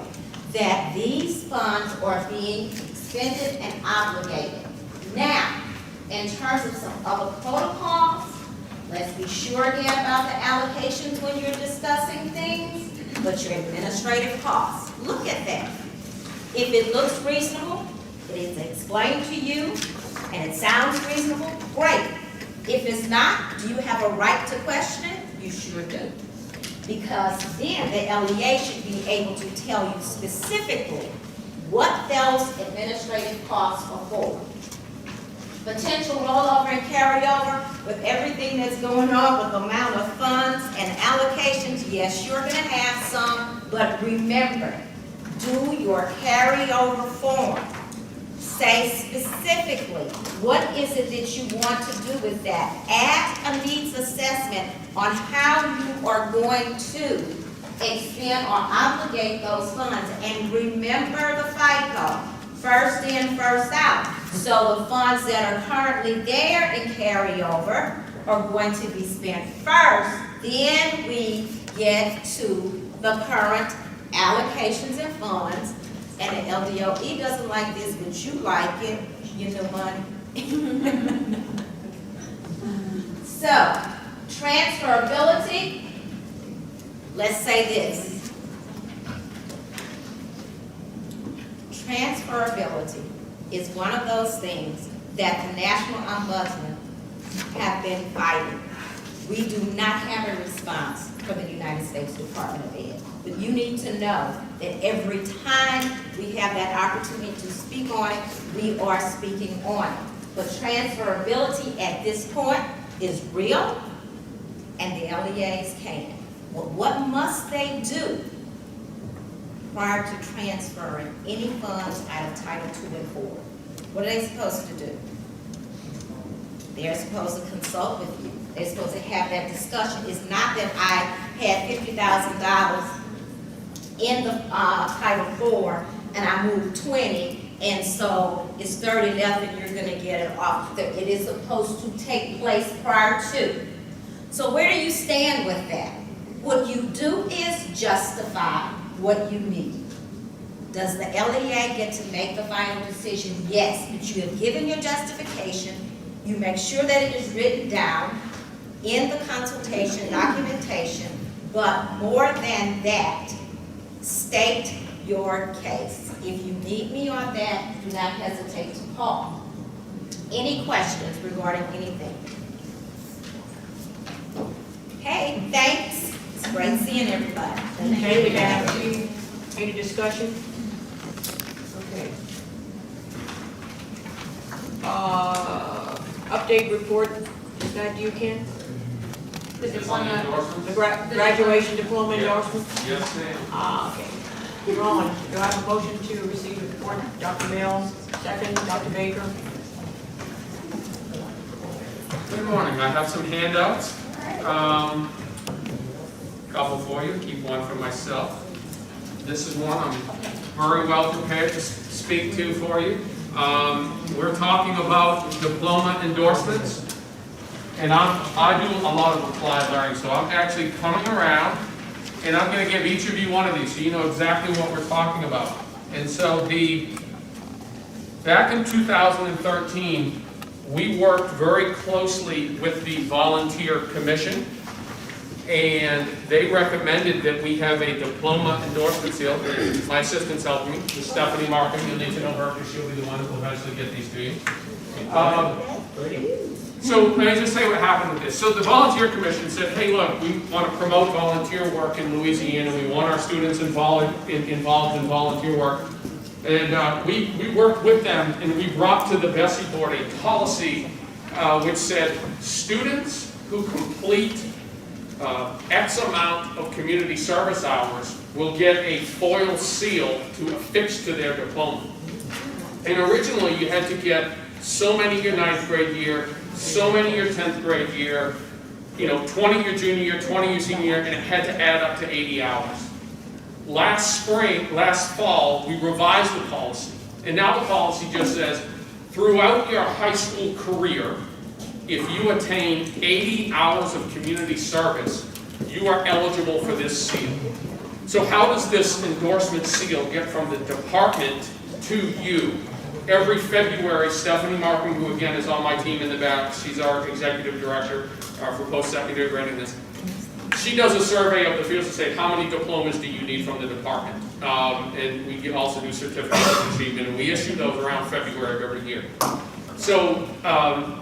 that these funds are being expended and obligated. Now, in terms of some other protocols, let's be sure again about the allocations when you're discussing things, but your administrative costs. Look at that. If it looks reasonable, it is explained to you, and it sounds reasonable, great. If it's not, do you have a right to question it? You sure do. Because then the LEA should be able to tell you specifically what those administrative costs are for. Potential rollover and carryover with everything that's going on with the amount of funds and allocations, yes, you're going to have some, but remember, do your carryover form. Say specifically, what is it that you want to do with that? Add a needs assessment on how you are going to expend or obligate those funds. And remember the FICO, first in, first out. So the funds that are currently there in carryover are going to be spent first, then we get to the current allocations and funds. And the LDOE doesn't like this, but you like it, you know, money. So, transferability, let's say this. Transferability is one of those things that the National Ombudsman have been fighting. We do not have a response from the United States Department of Ed. But you need to know that every time we have that opportunity to speak on it, we are speaking on it. But transferability at this point is real, and the LEAs can. Well, what must they do prior to transferring any funds out of Title II and IV? What are they supposed to do? They're supposed to consult with you. They're supposed to have that discussion. It's not that I had $50,000 in the Title IV and I moved 20, and so it's 30 left and you're going to get it off. It is supposed to take place prior to. So where do you stand with that? What you do is justify what you need. Does the LEA get to make the final decision? Yes, but you have given your justification. You make sure that it is written down in the consultation documentation, but more than that, state your case. If you need me on that, do not hesitate to call. Any questions regarding anything? Hey, thanks. It's great seeing everybody. Okay, we have any discussion? Okay. Update report, is that you, Ken? The diploma, Endorsement? the graduation diploma endorsement? Yes, ma'am. Okay. Ron, do I have a motion to receive the report? Dr. Mills, second, Dr. Baker. Good morning, I have some handouts. Couple for you, keep one for myself. This is one I'm very well prepared to speak to for you. We're talking about diploma endorsements. And I do a lot of applied learning, so I'm actually coming around and I'm going to give each of you one of these so you know exactly what we're talking about. And so back in 2013, we worked very closely with the Volunteer Commission, and they recommended that we have a diploma endorsement seal. My assistant's helping me, Ms. Stephanie Markham. You'll need to know her because she'll be the one who will eventually get these to you. So let me just say what happened with this. So the Volunteer Commission said, hey, look, we want to promote volunteer work in Louisiana. We want our students involved in volunteer work. And we worked with them, and we brought to the Bessie Board a policy which said students who complete X amount of community service hours will get a foil seal to affix to their diploma. And originally you had to get so many your 9th grade year, so many your 10th grade year, 20 your junior year, 20 your senior year, and it had to add up to 80 hours. Last fall, we revised the policy. And now the policy just says, throughout your high school career, if you attain 80 hours of community service, you are eligible for this seal. So how does this endorsement seal get from the department to you? Every February, Stephanie Markham, who again is on my team in the back, she's our executive director for post-secondary readiness, she does a survey of the fields to say, how many diplomas do you need from the department? And we can also do certificates of achievement, and we issue those around February of every year. So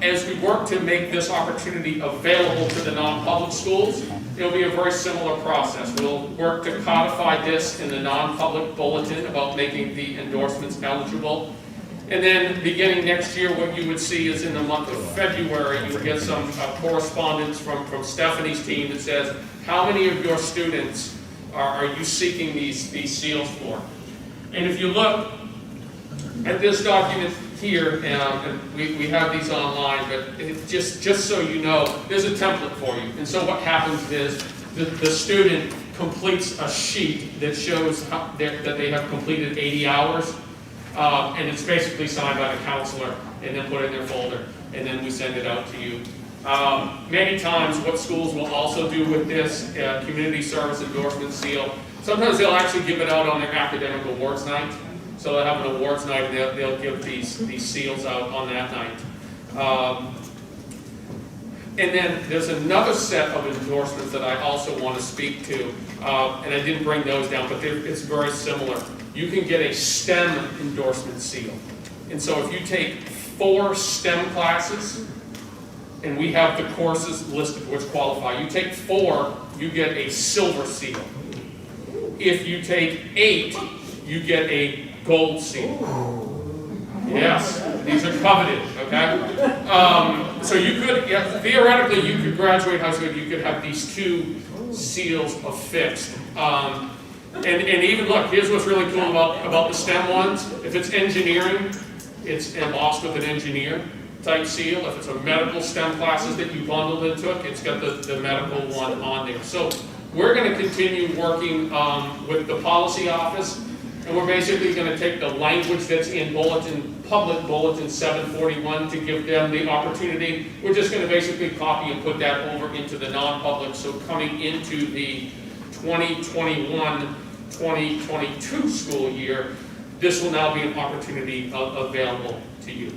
as we work to make this opportunity available to the non-public schools, it'll be a very similar process. We'll work to codify this in the non-public bulletin about making the endorsements eligible. And then beginning next year, what you would see is in the month of February, you would get some correspondence from Stephanie's team that says, how many of your students are you seeking these seals for? And if you look at this document here, and we have these online, but just so you know, there's a template for you. And so what happens is the student completes a sheet that shows that they have completed 80 hours. And it's basically signed by the counselor and then put in their folder, and then we send it out to you. Many times what schools will also do with this community service endorsement seal, sometimes they'll actually give it out on their academic awards night. So they'll have an awards night and they'll give these seals out on that night. And then there's another set of endorsements that I also want to speak to, and I didn't bring those down, but it's very similar. You can get a STEM endorsement seal. And so if you take 4 STEM classes, and we have the courses listed which qualify, you take 4, you get a silver seal. If you take 8, you get a gold seal. Yes, these are coveted, okay? So you could, theoretically, you could graduate high school, you could have these 2 seals affixed. And even look, here's what's really cool about the STEM ones. If it's engineering, it's embossed with an engineer type seal. If it's a medical STEM classes that you bundled and took, it's got the medical one on there. So we're going to continue working with the policy office, and we're basically going to take the language that's in public bulletin 741 to give them the opportunity. We're just going to basically copy and put that over into the non-public. So coming into the 2021-2022 school year, this will now be an opportunity available to you.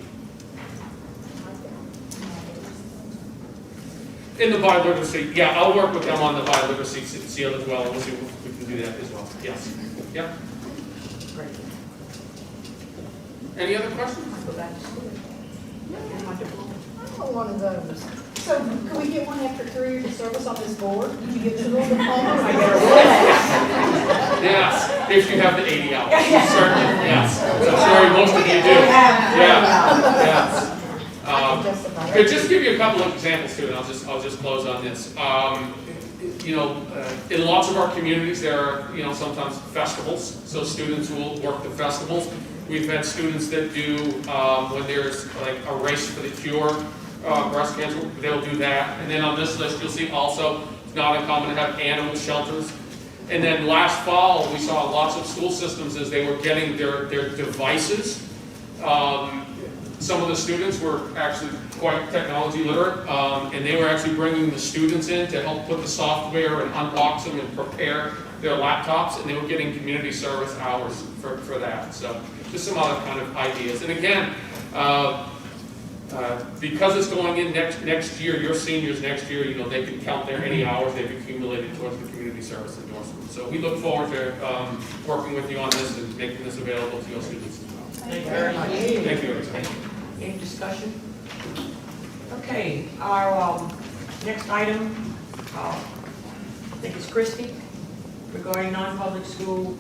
In the biliteracy, yeah, I'll work with them on the biliteracy seal as well, and we'll see if we can do that as well. Yes. Yeah. Great. Any other questions? Go back to school. I want one of those. So can we get one after 3 years of service on this board? Can you get the little diploma? Yes, if you have the 80 hours, certainly, yes. So I'm sure most of you do. Yeah, yes. I can justify Could it. just give you a couple of examples too, and I'll just close on this. In lots of our communities, there are, sometimes festivals, so students will work the festivals. We've had students that do, when there's like a race for the cure, breast cancer, they'll do that. And then on this list, you'll see also, it's not uncommon to have animal shelters. And then last fall, we saw lots of school systems as they were getting their devices. Some of the students were actually quite technology literate, and they were actually bringing the students in to help put the software and unbox them and prepare their laptops, and they were getting community service hours for that. So just some other kind of ideas. And again, because it's going in next year, your seniors next year, they can count their any hours they've accumulated towards the community service endorsement. So we look forward to working with you on this and making this available to your students as well. Thank you very much. Thank you. Any discussion? Okay, our next item, I think it's Christie, regarding non-public school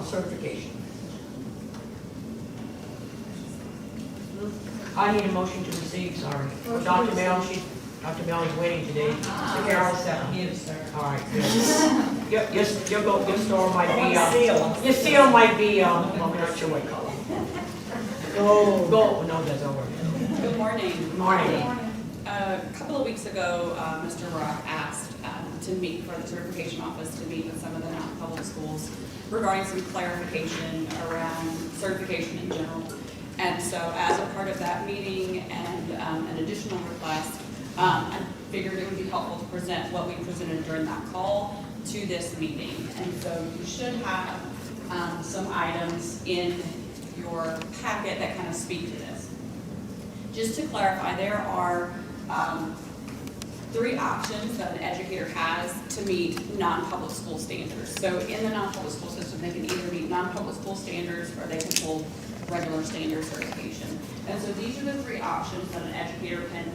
certification. I need a motion to receive, sorry. Dr. Bell, Dr. Bell is waiting today. Mr. Carroll, second. Yes, sir. All right, good. Your store might be, your seal might be, well, we're not sure what color. Go, no, that's over. Good morning. Good morning. A couple of weeks ago, Mr. Rock asked to meet for the certification office to meet with some of the non-public schools regarding some clarification around certification in general. And so as a part of that meeting and an additional request, I figured it would be helpful to present what we presented during that call to this meeting. And so you should have some items in your packet that kind of speak to this. Just to clarify, there are 3 options that an educator has to meet non-public school standards. So in the non-public school system, they can either meet non-public school standards or they can hold regular standard certification. And so these are the 3 options that an educator can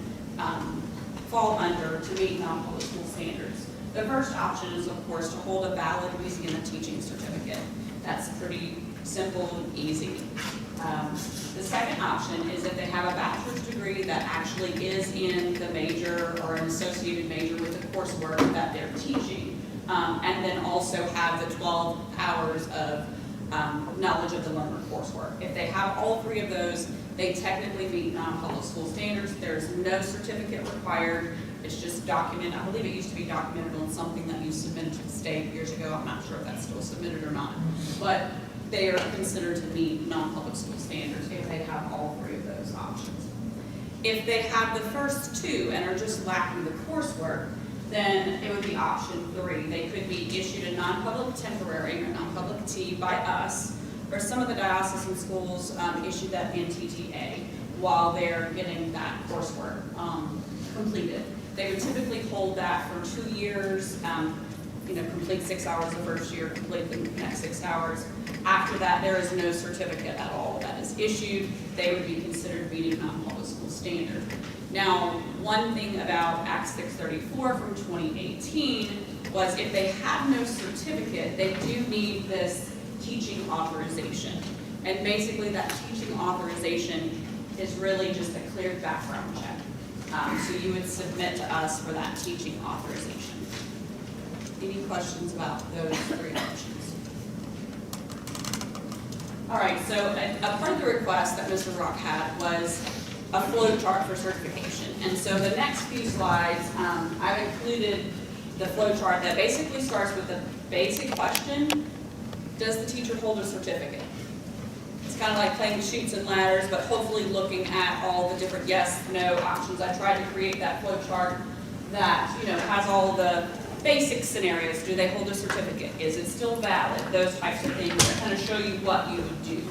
fall under to meet non-public school standards. The first option is, of course, to hold a valid Louisiana teaching certificate. That's pretty simple and easy. The second option is if they have a bachelor's degree that actually is in the major or an associated major with the coursework that they're teaching, and then also have the 12 hours of knowledge of the learner coursework. If they have all 3 of those, they technically meet non-public school standards. There's no certificate required. It's just documented. I believe it used to be documented on something that you submitted to the state years ago. I'm not sure if that's still submitted or not. But they are considered to meet non-public school standards if they have all 3 of those options. If they have the first 2 and are just lacking the coursework, then it would be option 3. They could be issued a non-public temporary or non-public T by us, or some of the diocesan schools issue that NTTA while they're getting that coursework completed. They would typically hold that for 2 years, complete 6 hours the first year, complete the next 6 hours. After that, there is no certificate at all that is issued. They would be considered meeting non-public school standard. Now, one thing about Act 634 from 2018 was if they have no certificate, they do need this teaching authorization. And basically that teaching authorization is really just a cleared background check. So you would submit to us for that teaching authorization. Any questions about those 3 options? All right, so a part of the request that Mr. Rock had was a flow chart for certification. And so the next few slides, I've included the flow chart that basically starts with the basic question, does the teacher hold a certificate? It's kind of like playing chutes and ladders, but hopefully looking at all the different yes, no options. I tried to create that flow chart that, has all the basic scenarios. Do they hold a certificate? Is it still valid? Those types of things that kind of show you what you would do.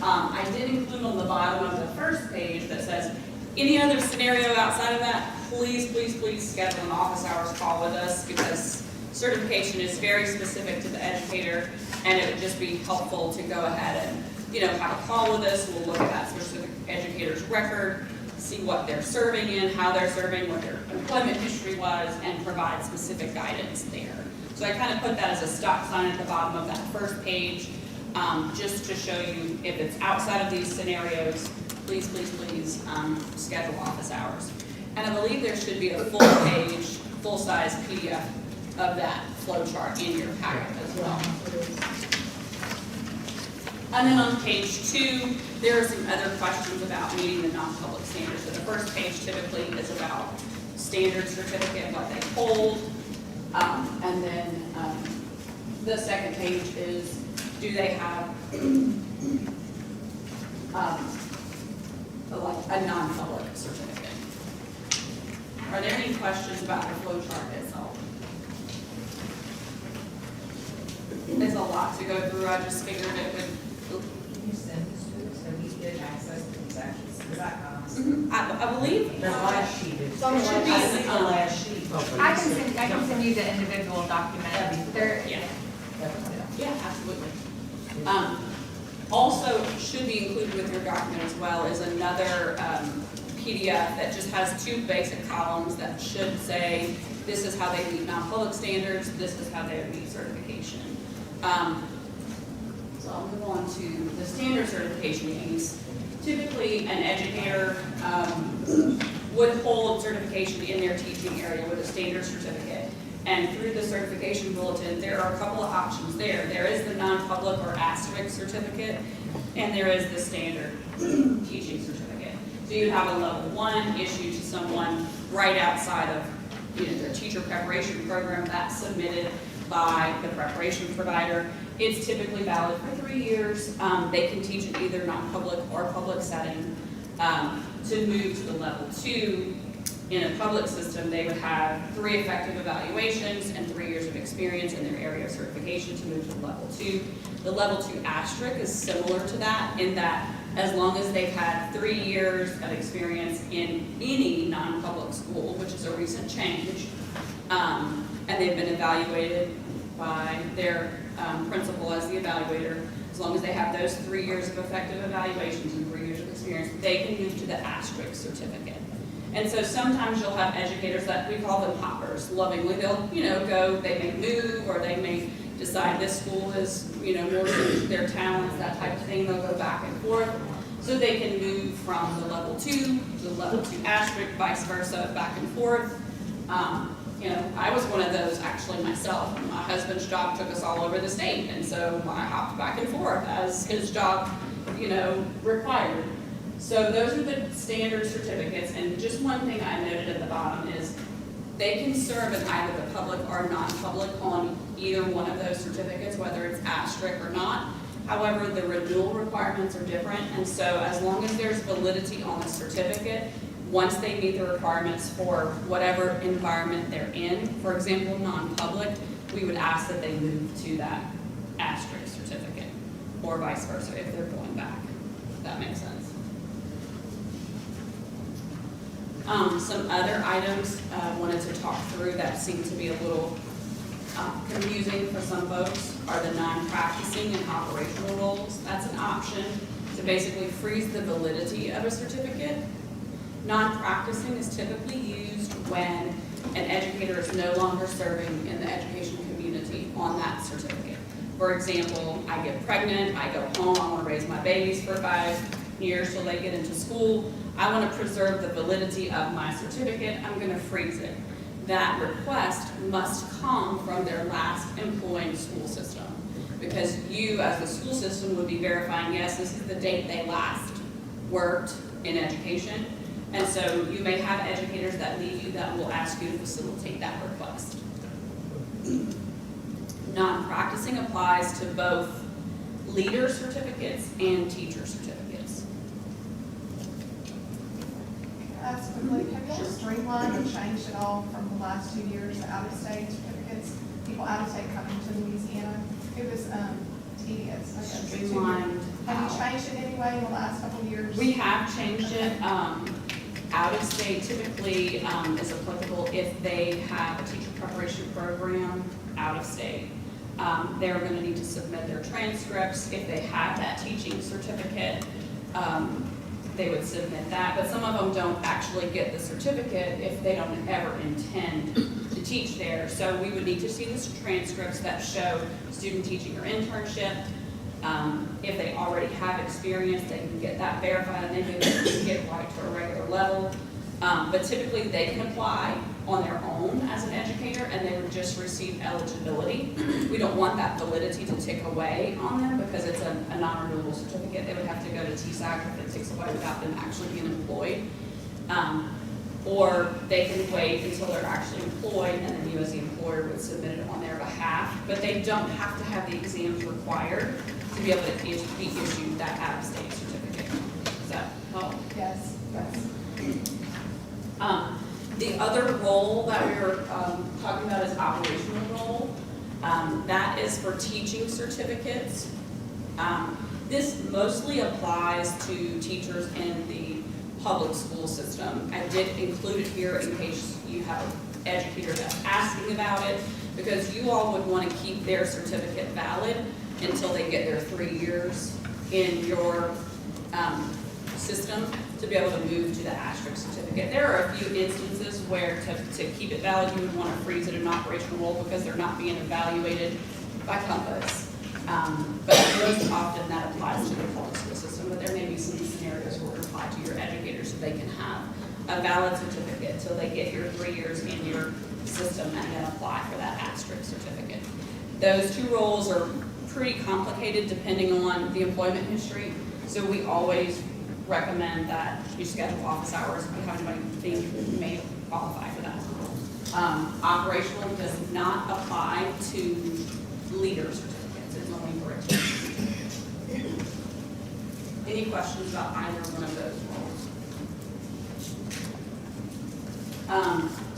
I did include on the bottom of the first page that says, any other scenario outside of that, please, please, please schedule an office hours call with us because certification is very specific to the educator and it would just be helpful to go ahead and, have a call with us. We'll look at that specific educator's record, see what they're serving in, how they're serving, what their employment history was, and provide specific guidance there. So I kind of put that as a stop sign at the bottom of that first page, just to show you if it's outside of these scenarios, please, please, please, schedule office hours. And I believe there should be a full-page, full-size PDF of that flow chart in your packet as well. And then on page 2, there are some other questions about meeting the non-public standards. So the first page typically is about standard certificate, what they hold. And then the second page is, do they have like a non-public certificate? Are there any questions about the flow chart itself? It's a lot to go through. I just figured it would. Can you send this to us, so we get access to these actions? Is that I believe. The last sheet is. It should be, I see the last sheet. I can send you the individual document. They're, Yeah. Yeah, absolutely. Also, should be included with your document as well is another PDF that just has 2 basic columns that should say, this is how they meet non-public standards, this is how they meet certification. So I'll move on to the standard certification piece. Typically, an educator would hold certification in their teaching area with a standard certificate. And through the certification bulletin, there are a couple of options there. There is the non-public or asterisk certificate, and there is the standard teaching certificate. So you have a level 1 issued to someone right outside of their teacher preparation program that's submitted by the preparation provider. It's typically valid for 3 years. They can teach in either non-public or public setting. To move to the level 2, in a public system, they would have 3 effective evaluations and 3 years of experience in their area of certification to move to level 2. The level 2 asterisk is similar to that in that as long as they've had 3 years of experience in any non-public school, which is a recent change, and they've been evaluated by their principal as the evaluator, as long as they have those 3 years of effective evaluations and 3 years of experience, they can move to the asterisk certificate. And so sometimes you'll have educators that we call them hoppers, lovingly. They'll, go, they may move, or they may decide this school is, more to their talents, that type of thing. They'll go back and forth. So they can move from the level 2 to the level 2 asterisk, vice versa, back and forth. I was one of those actually myself. My husband's job took us all over the state, and so I hopped back and forth as his job, required. So those are the standard certificates, and just one thing I noted at the bottom is they can serve in either the public or non-public on either one of those certificates, whether it's asterisk or not. However, the renewal requirements are different, and so as long as there's validity on the certificate, once they meet the requirements for whatever environment they're in, for example, non-public, we would ask that they move to that asterisk certificate, or vice versa if they're going back, if that makes sense. Some other items I wanted to talk through that seem to be a little confusing for some folks are the non-practicing and operational roles. That's an option to basically freeze the validity of a certificate. Non-practicing is typically used when an educator is no longer serving in the education community on that certificate. For example, I get pregnant, I go home, I want to raise my babies for 5 years till they get into school. I want to preserve the validity of my certificate, I'm going to freeze it. That request must come from their last employing school system, because you as the school system would be verifying, yes, this is the date they last worked in education. And so you may have educators that leave you that will ask you to facilitate that request. Non-practicing applies to both leader certificates and teacher certificates. Ask quickly, have you ever streamlined or changed it all from the last 2 years to out-of-state certificates? People out-of-state coming to Louisiana, it was tedious. I guess. Streamlined. Have you changed it anyway in the last couple of years? We have changed it. Out-of-state typically is applicable if they have a teacher preparation program out-of-state. They're going to need to submit their transcripts. If they have that teaching certificate, they would submit that. But some of them don't actually get the certificate if they don't ever intend to teach there. So we would need to see the transcripts that show student teaching or internship. If they already have experience, they can get that verified and they can get right to a regular level. But typically they can apply on their own as an educator and they would just receive eligibility. We don't want that validity to tick away on them because it's a non-renewable certificate. They would have to go to TSAC if it ticks away without them actually being employed. Or they can wait until they're actually employed and then you as the employer would submit it on their behalf. But they don't have to have the exams required to be able to be issued that out-of-state certificate. Does that help? Yes, yes. The other role that we were talking about is operational role. That is for teaching certificates. This mostly applies to teachers in the public school system. I did include it here in case you have educators that's asking about it, because you all would want to keep their certificate valid until they get their 3 years in your system to be able to move to the asterisk certificate. There are a few instances where to keep it valid, you would want to freeze it in an operational role because they're not being evaluated by Compass. But most often that applies to the public school system, but there may be some scenarios where it applies to your educators so they can have a valid certificate until they get your 3 years in your system and then apply for that asterisk certificate. Those two roles are pretty complicated depending on the employment history, so we always recommend that you schedule office hours if you have anybody think you may qualify for that. Operational does not apply to leader certificates, it's only for a teacher. Any questions about either one of those roles?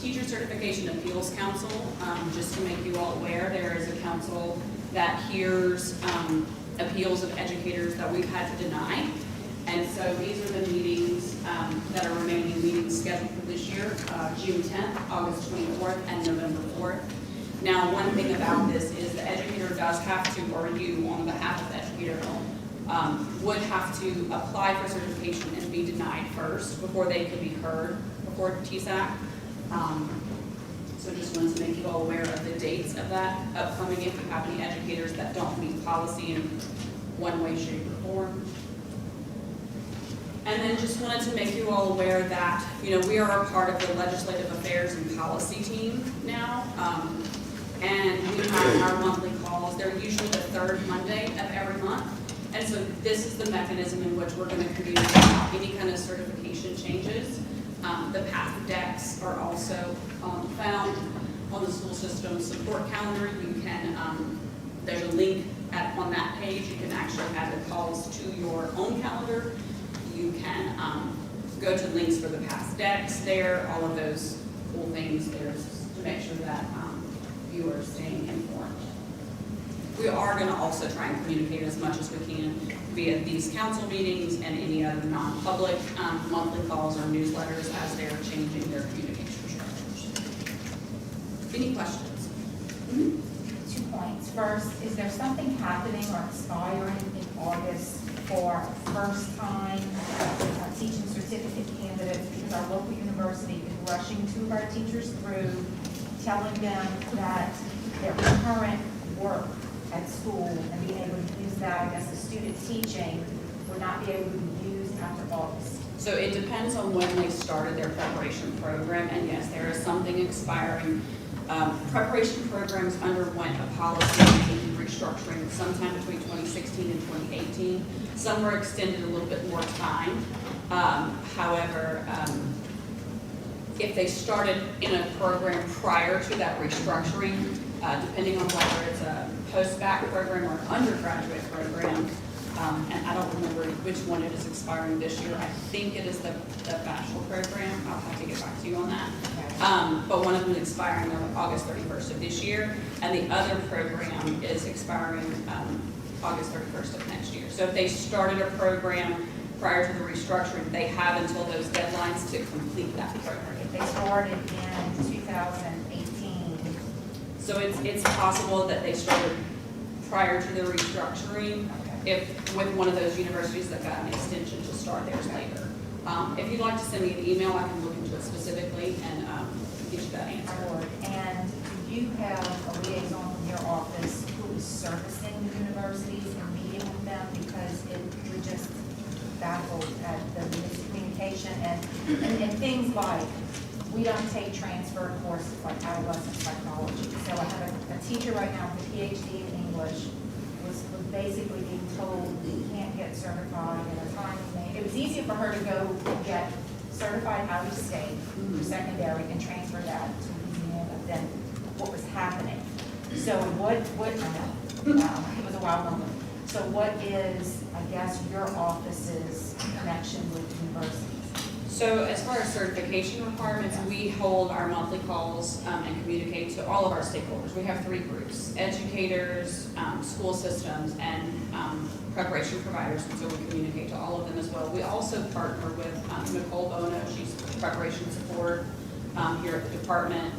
Teacher Certification Appeals Council, just to make you all aware, there is a council that hears appeals of educators that we've had to deny. And so these are the meetings that are remaining meetings scheduled for this year, June 10th, August 24th, and November 4th. Now, one thing about this is the educator does have to, or you on behalf of the educator, would have to apply for certification and be denied first before they could be heard before TSAC. So just wanted to make you all aware of the dates of that upcoming if you have any educators that don't meet policy in one way, shape, or form. And then just wanted to make you all aware that, we are a part of the Legislative Affairs and Policy team now. And we have our monthly calls. They're usually the third Monday of every month. And so this is the mechanism in which we're going to communicate any kind of certification changes. The path decks are also found on the school system support calendar. You can, there's a link on that page. You can actually add the calls to your own calendar. You can go to links for the past decks there, all of those cool things there to make sure that you are staying informed. We are going to also try and communicate as much as we can via these council meetings and any other non-public monthly calls or newsletters as they're changing their communication structures. Any questions? Mm-hmm. 2 points. First, is there something happening or expiring in August for first-time teaching certificate candidates, because our local university is rushing 2 of our teachers through, telling them that their current work at school and being able to use that as a student teaching would not be able to be used after August. So it depends on when they started their preparation program, and yes, there is something expiring. Preparation programs underwent a policy restructuring sometime between 2016 and 2018. Some were extended a little bit more time. However, if they started in a program prior to that restructuring, depending on whether it's a post-bac program or an undergraduate program, and I don't remember which one it is expiring this year. I think it is the bachelor program. I'll have to get back to you on that. But one of them is expiring on August 31st of this year, and the other program is expiring August 31st of next year. So if they started a program prior to the restructuring, they have until those deadlines to complete that program. If they started in 2018. So it's possible that they started prior to the restructuring, if with one of those universities that got an extension to start theirs later. If you'd like to send me an email, I can look into it specifically and get you that answer. And do you have a liaison from your office who is servicing the universities and meeting with things like, we don't take transfer courses like adolescent psychology. So I have a teacher right now with a PhD in English, was basically being told you can't get certified in a timely. It was easier for her to go get certified out of state for secondary and transfer that to Louisiana than what was happening. So what, I know, it was a wild moment. So what is, I guess, your office's connection with universities? So as far as certification requirements, we hold our monthly calls and communicate to all of our stakeholders. We have 3 groups: educators, school systems, and preparation providers, and so we communicate to all of them as well. We also partner with Nicole Bono, she's preparation support here at the department.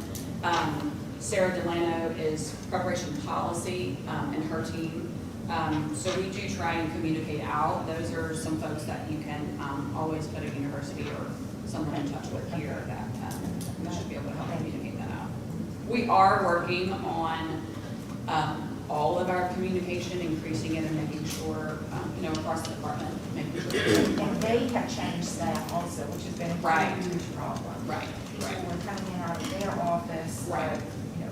Sarah Delano is preparation policy and her team. So we do try and communicate out. Those are some folks that you can always put at university or someone in touch with here that we should be able to help communicate that out. We are working on all of our communication, increasing it and making sure, across the department, making sure. And they have changed staff also, which has been a huge problem. Right. People were coming in out of their office. Right.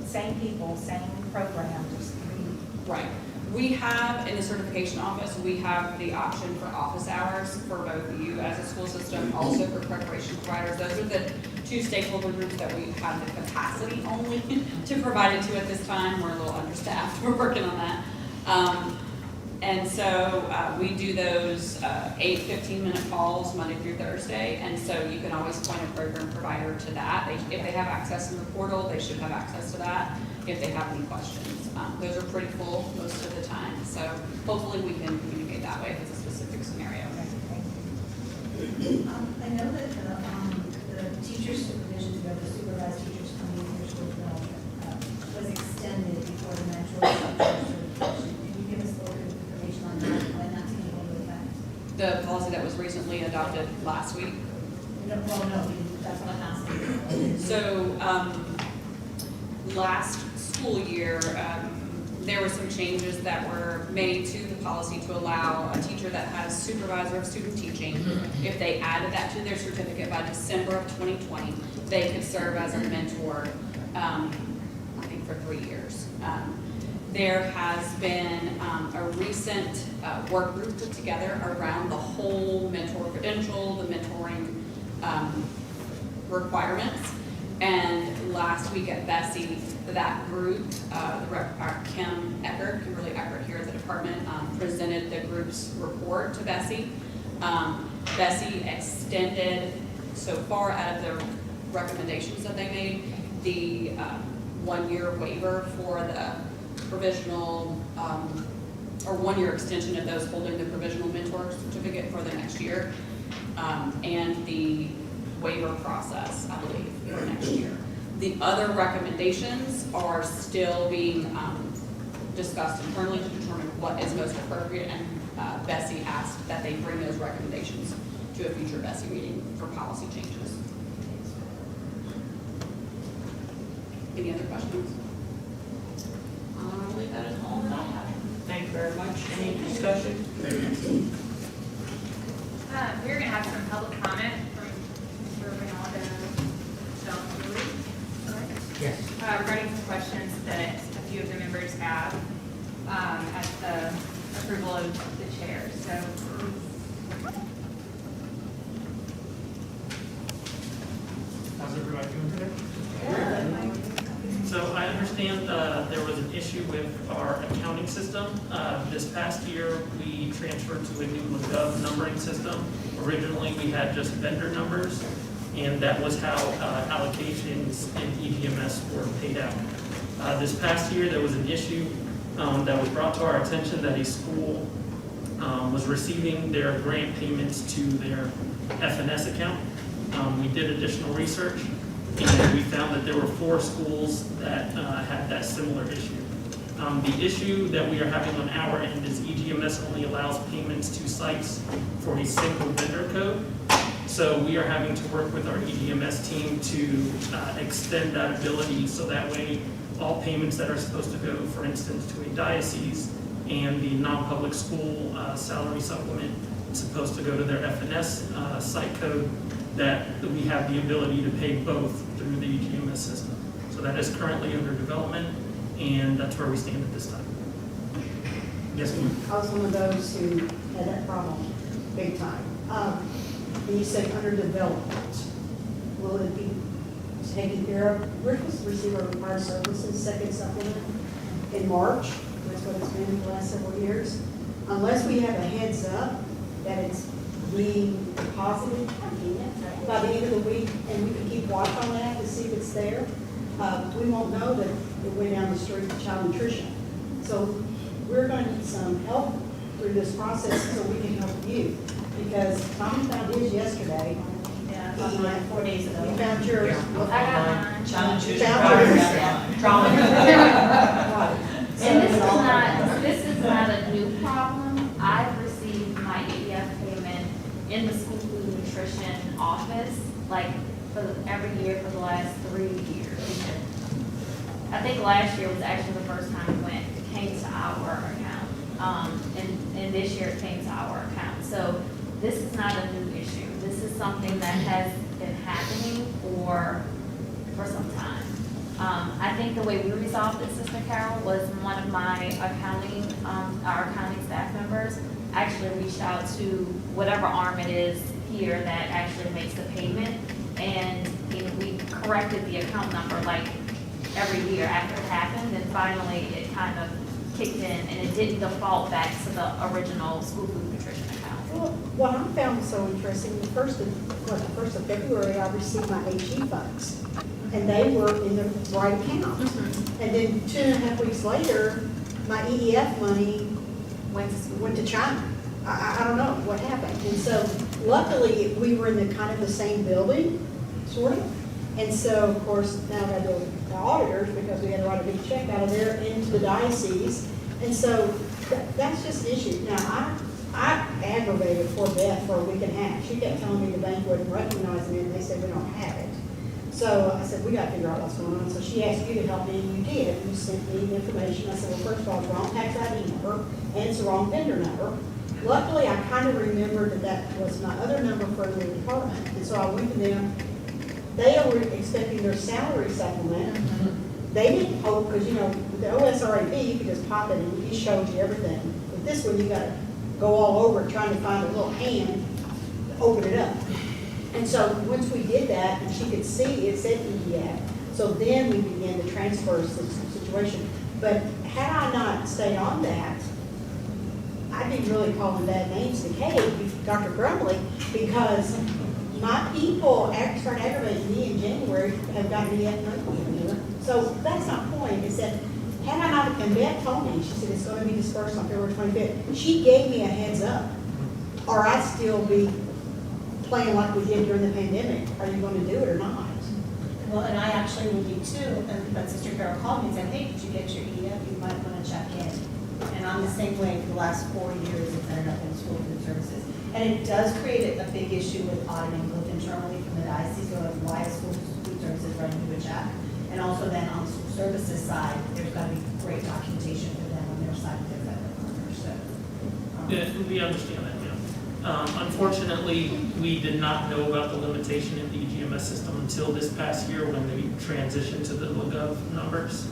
Same people, same program, just Right. We have, in the certification office, we have the option for office hours for both you as a school system, also for preparation providers. Those are the 2 stakeholder groups that we have the capacity only to provide it to at this time. We're a little understaffed. We're working on that. And so we do those 8 15-minute calls Monday through Thursday, and so you can always point a program provider to that. If they have access in the portal, they should have access to that if they have any questions. Those are pretty full most of the time, so hopefully we can communicate that way if it's a specific scenario. I know that the teacher supervision, the supervised teachers coming in here was extended before the mentor certification. Can you give us a little bit of information on that, when that's going to go into effect? The policy that was recently adopted last week. No, that's what I'm asking. So last school year, there were some changes that were made to the policy to allow a teacher that has supervisor of student teaching, if they added that to their certificate by December of 2020, they could serve as a mentor, I think for 3 years. There has been a recent work group put together around the whole mentor credential, the mentoring requirements. And last week at Bessie, that group, Kimberly Eckert here at the department, presented the group's report to Bessie. Bessie extended, so far out of the recommendations that they made, the 1-year waiver for the provisional, or 1-year extension of those holding the provisional mentor certificate for the next year, and the waiver process, I believe, for next year. The other recommendations are still being discussed internally to determine what is most appropriate, and Bessie asked that they bring those recommendations to a future Bessie meeting for policy changes. Any other questions? I'll leave that at all that I have. Thank you very much. Any discussion? We're going to have some public comment from Mr. Ronaldo. Yes. Regarding some questions that a few of the members have at the approval of the chair. So, How's everybody doing today? So I understand there was an issue with our accounting system. This past year, we transferred to a new McGov numbering system. Originally, we had just vendor numbers, and that was how allocations in EGMS were paid out. This past year, there was an issue that was brought to our attention that a school was receiving their grant payments to their FNS account. We did additional research, and we found that there were 4 schools that had that similar issue. The issue that we are having on our end is EGMS only allows payments to sites for a single vendor code. So we are having to work with our EGMS team to extend that ability so that way all payments that are supposed to go, for instance, to a diocese and the non-public school salary supplement is supposed to go to their FNS site code, that we have the ability to pay both through the EGMS system. So that is currently under development, and that's where we stand at this time. Yes, ma'am. I was one of those who had that problem, big time. When you say under development, will it be taken care of? We're supposed to receive our required services, second supplement, in March. That's what it's been for the last several years. Unless we have a heads up that it's being deposited by the end of the week, and we can keep watch on that to see if it's there, we won't know that it went down the street to child nutrition. So we're going to need some help through this process so we can help you. Because Tommy found his yesterday. Yeah, I found mine 4 days ago. You found yours. I got mine. Child nutrition Trauma. And this is not a new problem. I've received my EEF payment in the school food nutrition office, like every year for the last 3 years. I think last year was actually the first time it came to our account. And this year it came to our account. So this is not a new issue. This is something that has been happening for some time. I think the way we resolved it, Sister Carol, was one of my our accounting staff members actually reached out to whatever arm it is here that actually makes the payment. And we corrected the account number like every year after it happened, and finally it kind of kicked in, and it didn't default back to the original school food nutrition account. Well, what I found so interesting, the first of February, I received my HE funds, and they were in the right account. And then 2.5 weeks later, my EEF money went to China. I don't know what happened. And so luckily, we were in the kind of the same building, sort of. And so, of course, now I got to go to the auditors because we had to write a big check out of there into the diocese. And so that's just an issue. Now, I aggravated poor Beth for a week and a half. She kept telling me the bank wouldn't recognize me, and they said, we don't have it. So I said, we got to figure out what's going on. So she asked you to help me, and you did. You sent me the information. I said, well, first of all, it's the wrong tax ID number, and it's the wrong vendor number. Luckily, I kind of remembered that was my other number for the department. And so I went to them. They were expecting their salary supplement. They didn't hope, because, with the OSRAP, you could just pop it and he showed you everything. With this one, you got to go all over it trying to find a little hand to open it up. And so once we did that, and she could see it said EDF, so then we began to transfer the situation. But had I not stayed on that, I'd be really calling bad names to Kay, Dr. Grumley, because my people started aggravating me in January, have gotten me at money. So that's not the point. It's that had I not, and Beth told me, she said it's going to be dispersed on February 25th. She gave me a heads up, or I'd still be playing like we did during the pandemic. Are you going to do it or not? Well, and I actually would do too, but Sister Carol called me and said, hey, did you get your EF? You might want to check in. And I'm the same way for the last 4 years. It's ended up in school food services. And it does create a big issue with auditing, both internally from the diocese, of why is school food services running through a check? And also then on the school services side, there's got to be great documentation for them on their side of their federal partners. So, Yeah, we understand that, yeah. Unfortunately, we did not know about the limitation in the EGMS system until this past year when we transitioned to the LGov numbers.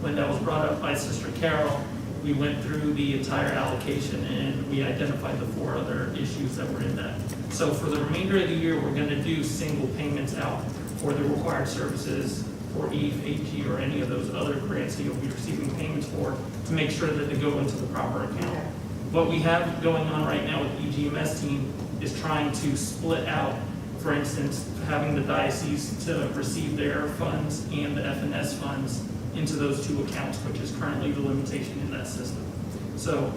When that was brought up by Sister Carol, we went through the entire allocation and we identified the 4 other issues that were in that. So for the remainder of the year, we're going to do single payments out for the required services for EAF, AG, or any of those other grants that you'll be receiving payments for to make sure that they go into the proper account. What we have going on right now with the EGMS team is trying to split out, for instance, having the diocese to receive their funds and the FNS funds into those 2 accounts, which is currently the limitation in that system. So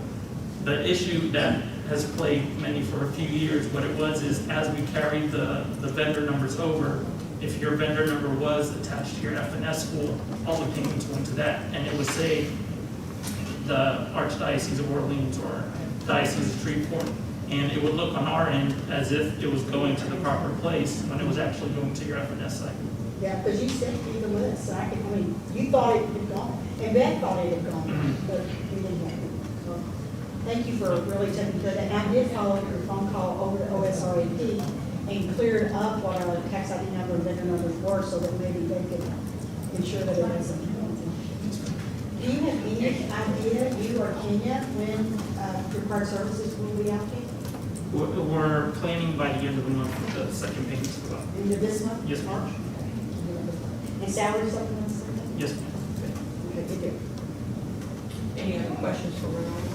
the issue that has plagued many for a few years, what it was is as we carried the vendor numbers over, if your vendor number was attached to your FNS school, all the payments went to that. And it would say the Archdiocese of Orleans or Diocese of Shreveport, and it would look on our end as if it was going to the proper place when it was actually going to your FNS site. Yeah, because you sent me the list, so you thought it had gone, and Beth thought it had gone, but we didn't have it. So, thank you for really taking care of that. And I did follow up your phone call over to OSRAP, and cleared up what our tax ID number and vendor numbers were, so that maybe they could ensure that it isn't. Do you have any idea, you or Kenya, when required services will be allocated? We're planning by the end of the month for the second payment to go out. Into this month? Yes, ma'am. And salary supplements? Yes, ma'am. Okay, good, good. Any other questions for Ronaldo?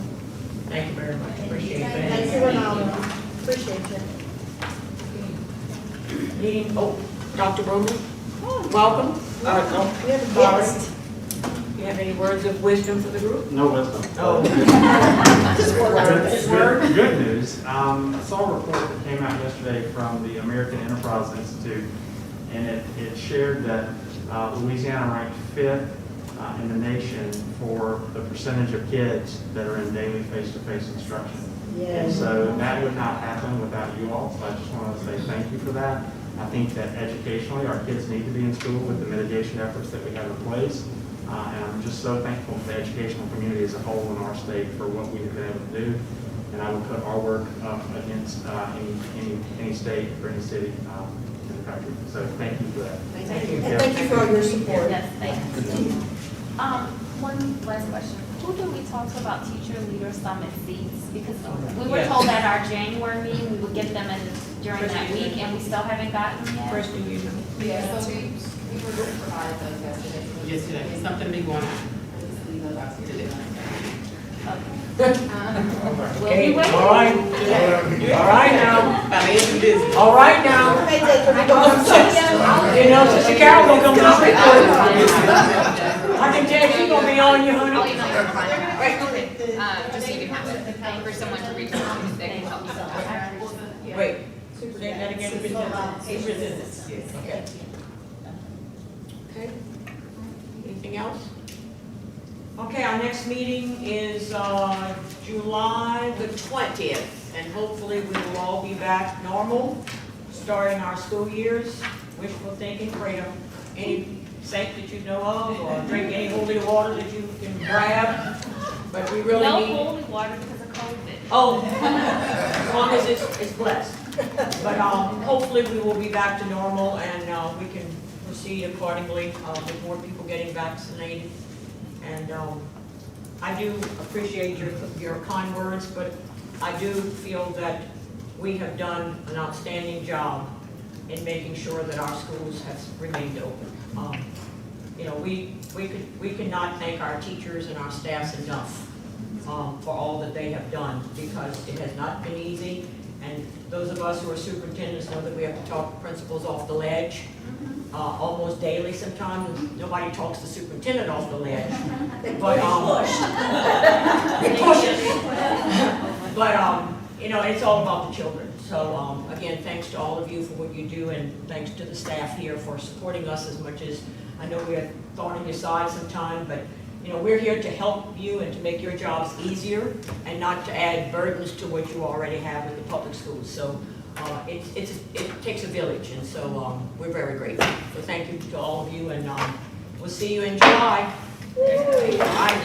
Thank you very much, appreciate that. Thank you, Ronaldo. Appreciate you. Meeting, Dr. Brogan, welcome. We have a guest. You have any words of wisdom for the group? No wisdom. Oh. Good news. I saw a report that came out yesterday from the American Enterprise Institute, and it shared that Louisiana ranked 5th in the nation for the percentage of kids that are in daily face-to-face instruction. And so that would not happen without you all, so I just wanted to say thank you for that. I think that educationally, our kids need to be in school with the mitigation efforts that we have in place. And I'm just so thankful to the educational community as a whole in our state for what we have been able to do. And I would put our work up against any state or any city in the country. So thank you for that. Thank you. And thank you for all your support. Yes, thank you. One last question. Who do we talk to about teacher leader summit seats? Because we were told at our January meeting, we would get them in during that week, and we still haven't gotten them yet. Kristen, you know. Yeah, so we were just provided those yesterday. Yesterday, it's something big going on. Just leave those out today. Okay, all right now. All right now. You know, Sister Carol gonna come out. I can tell she's gonna be on you, honey. Just so you can have it, for someone to reach out to that can help you. Wait, say that again. Okay. Okay. Anything else? Okay, our next meeting is July the 20th, and hopefully we will all be back normal, starting our school years. Wishful thinking, pray to any saint that you know of, or drink any holy water that you can grab, but we really No need... holy water because of COVID. Oh, as long as it's blessed. But hopefully we will be back to normal, and we can proceed accordingly with more people getting vaccinated. And I do appreciate your kind words, but I do feel that we have done an outstanding job in making sure that our schools have remained open. You know, we cannot thank our teachers and our staffs enough for all that they have done, because it has not been easy. And those of us who are superintendents know that we have to talk principals off the ledge almost daily sometimes. Nobody talks the superintendent off the ledge. But they push it. But you know, it's all about the children. So again, thanks to all of you for what you do, and thanks to the staff here for supporting us as much as I know we have thorn in your side sometime, but you know, we're here to help you and to make your jobs easier and not to add burdens to what you already have with the public schools. So it takes a village, and so we're very grateful. So thank you to all of you, and we'll see you in July. Bye.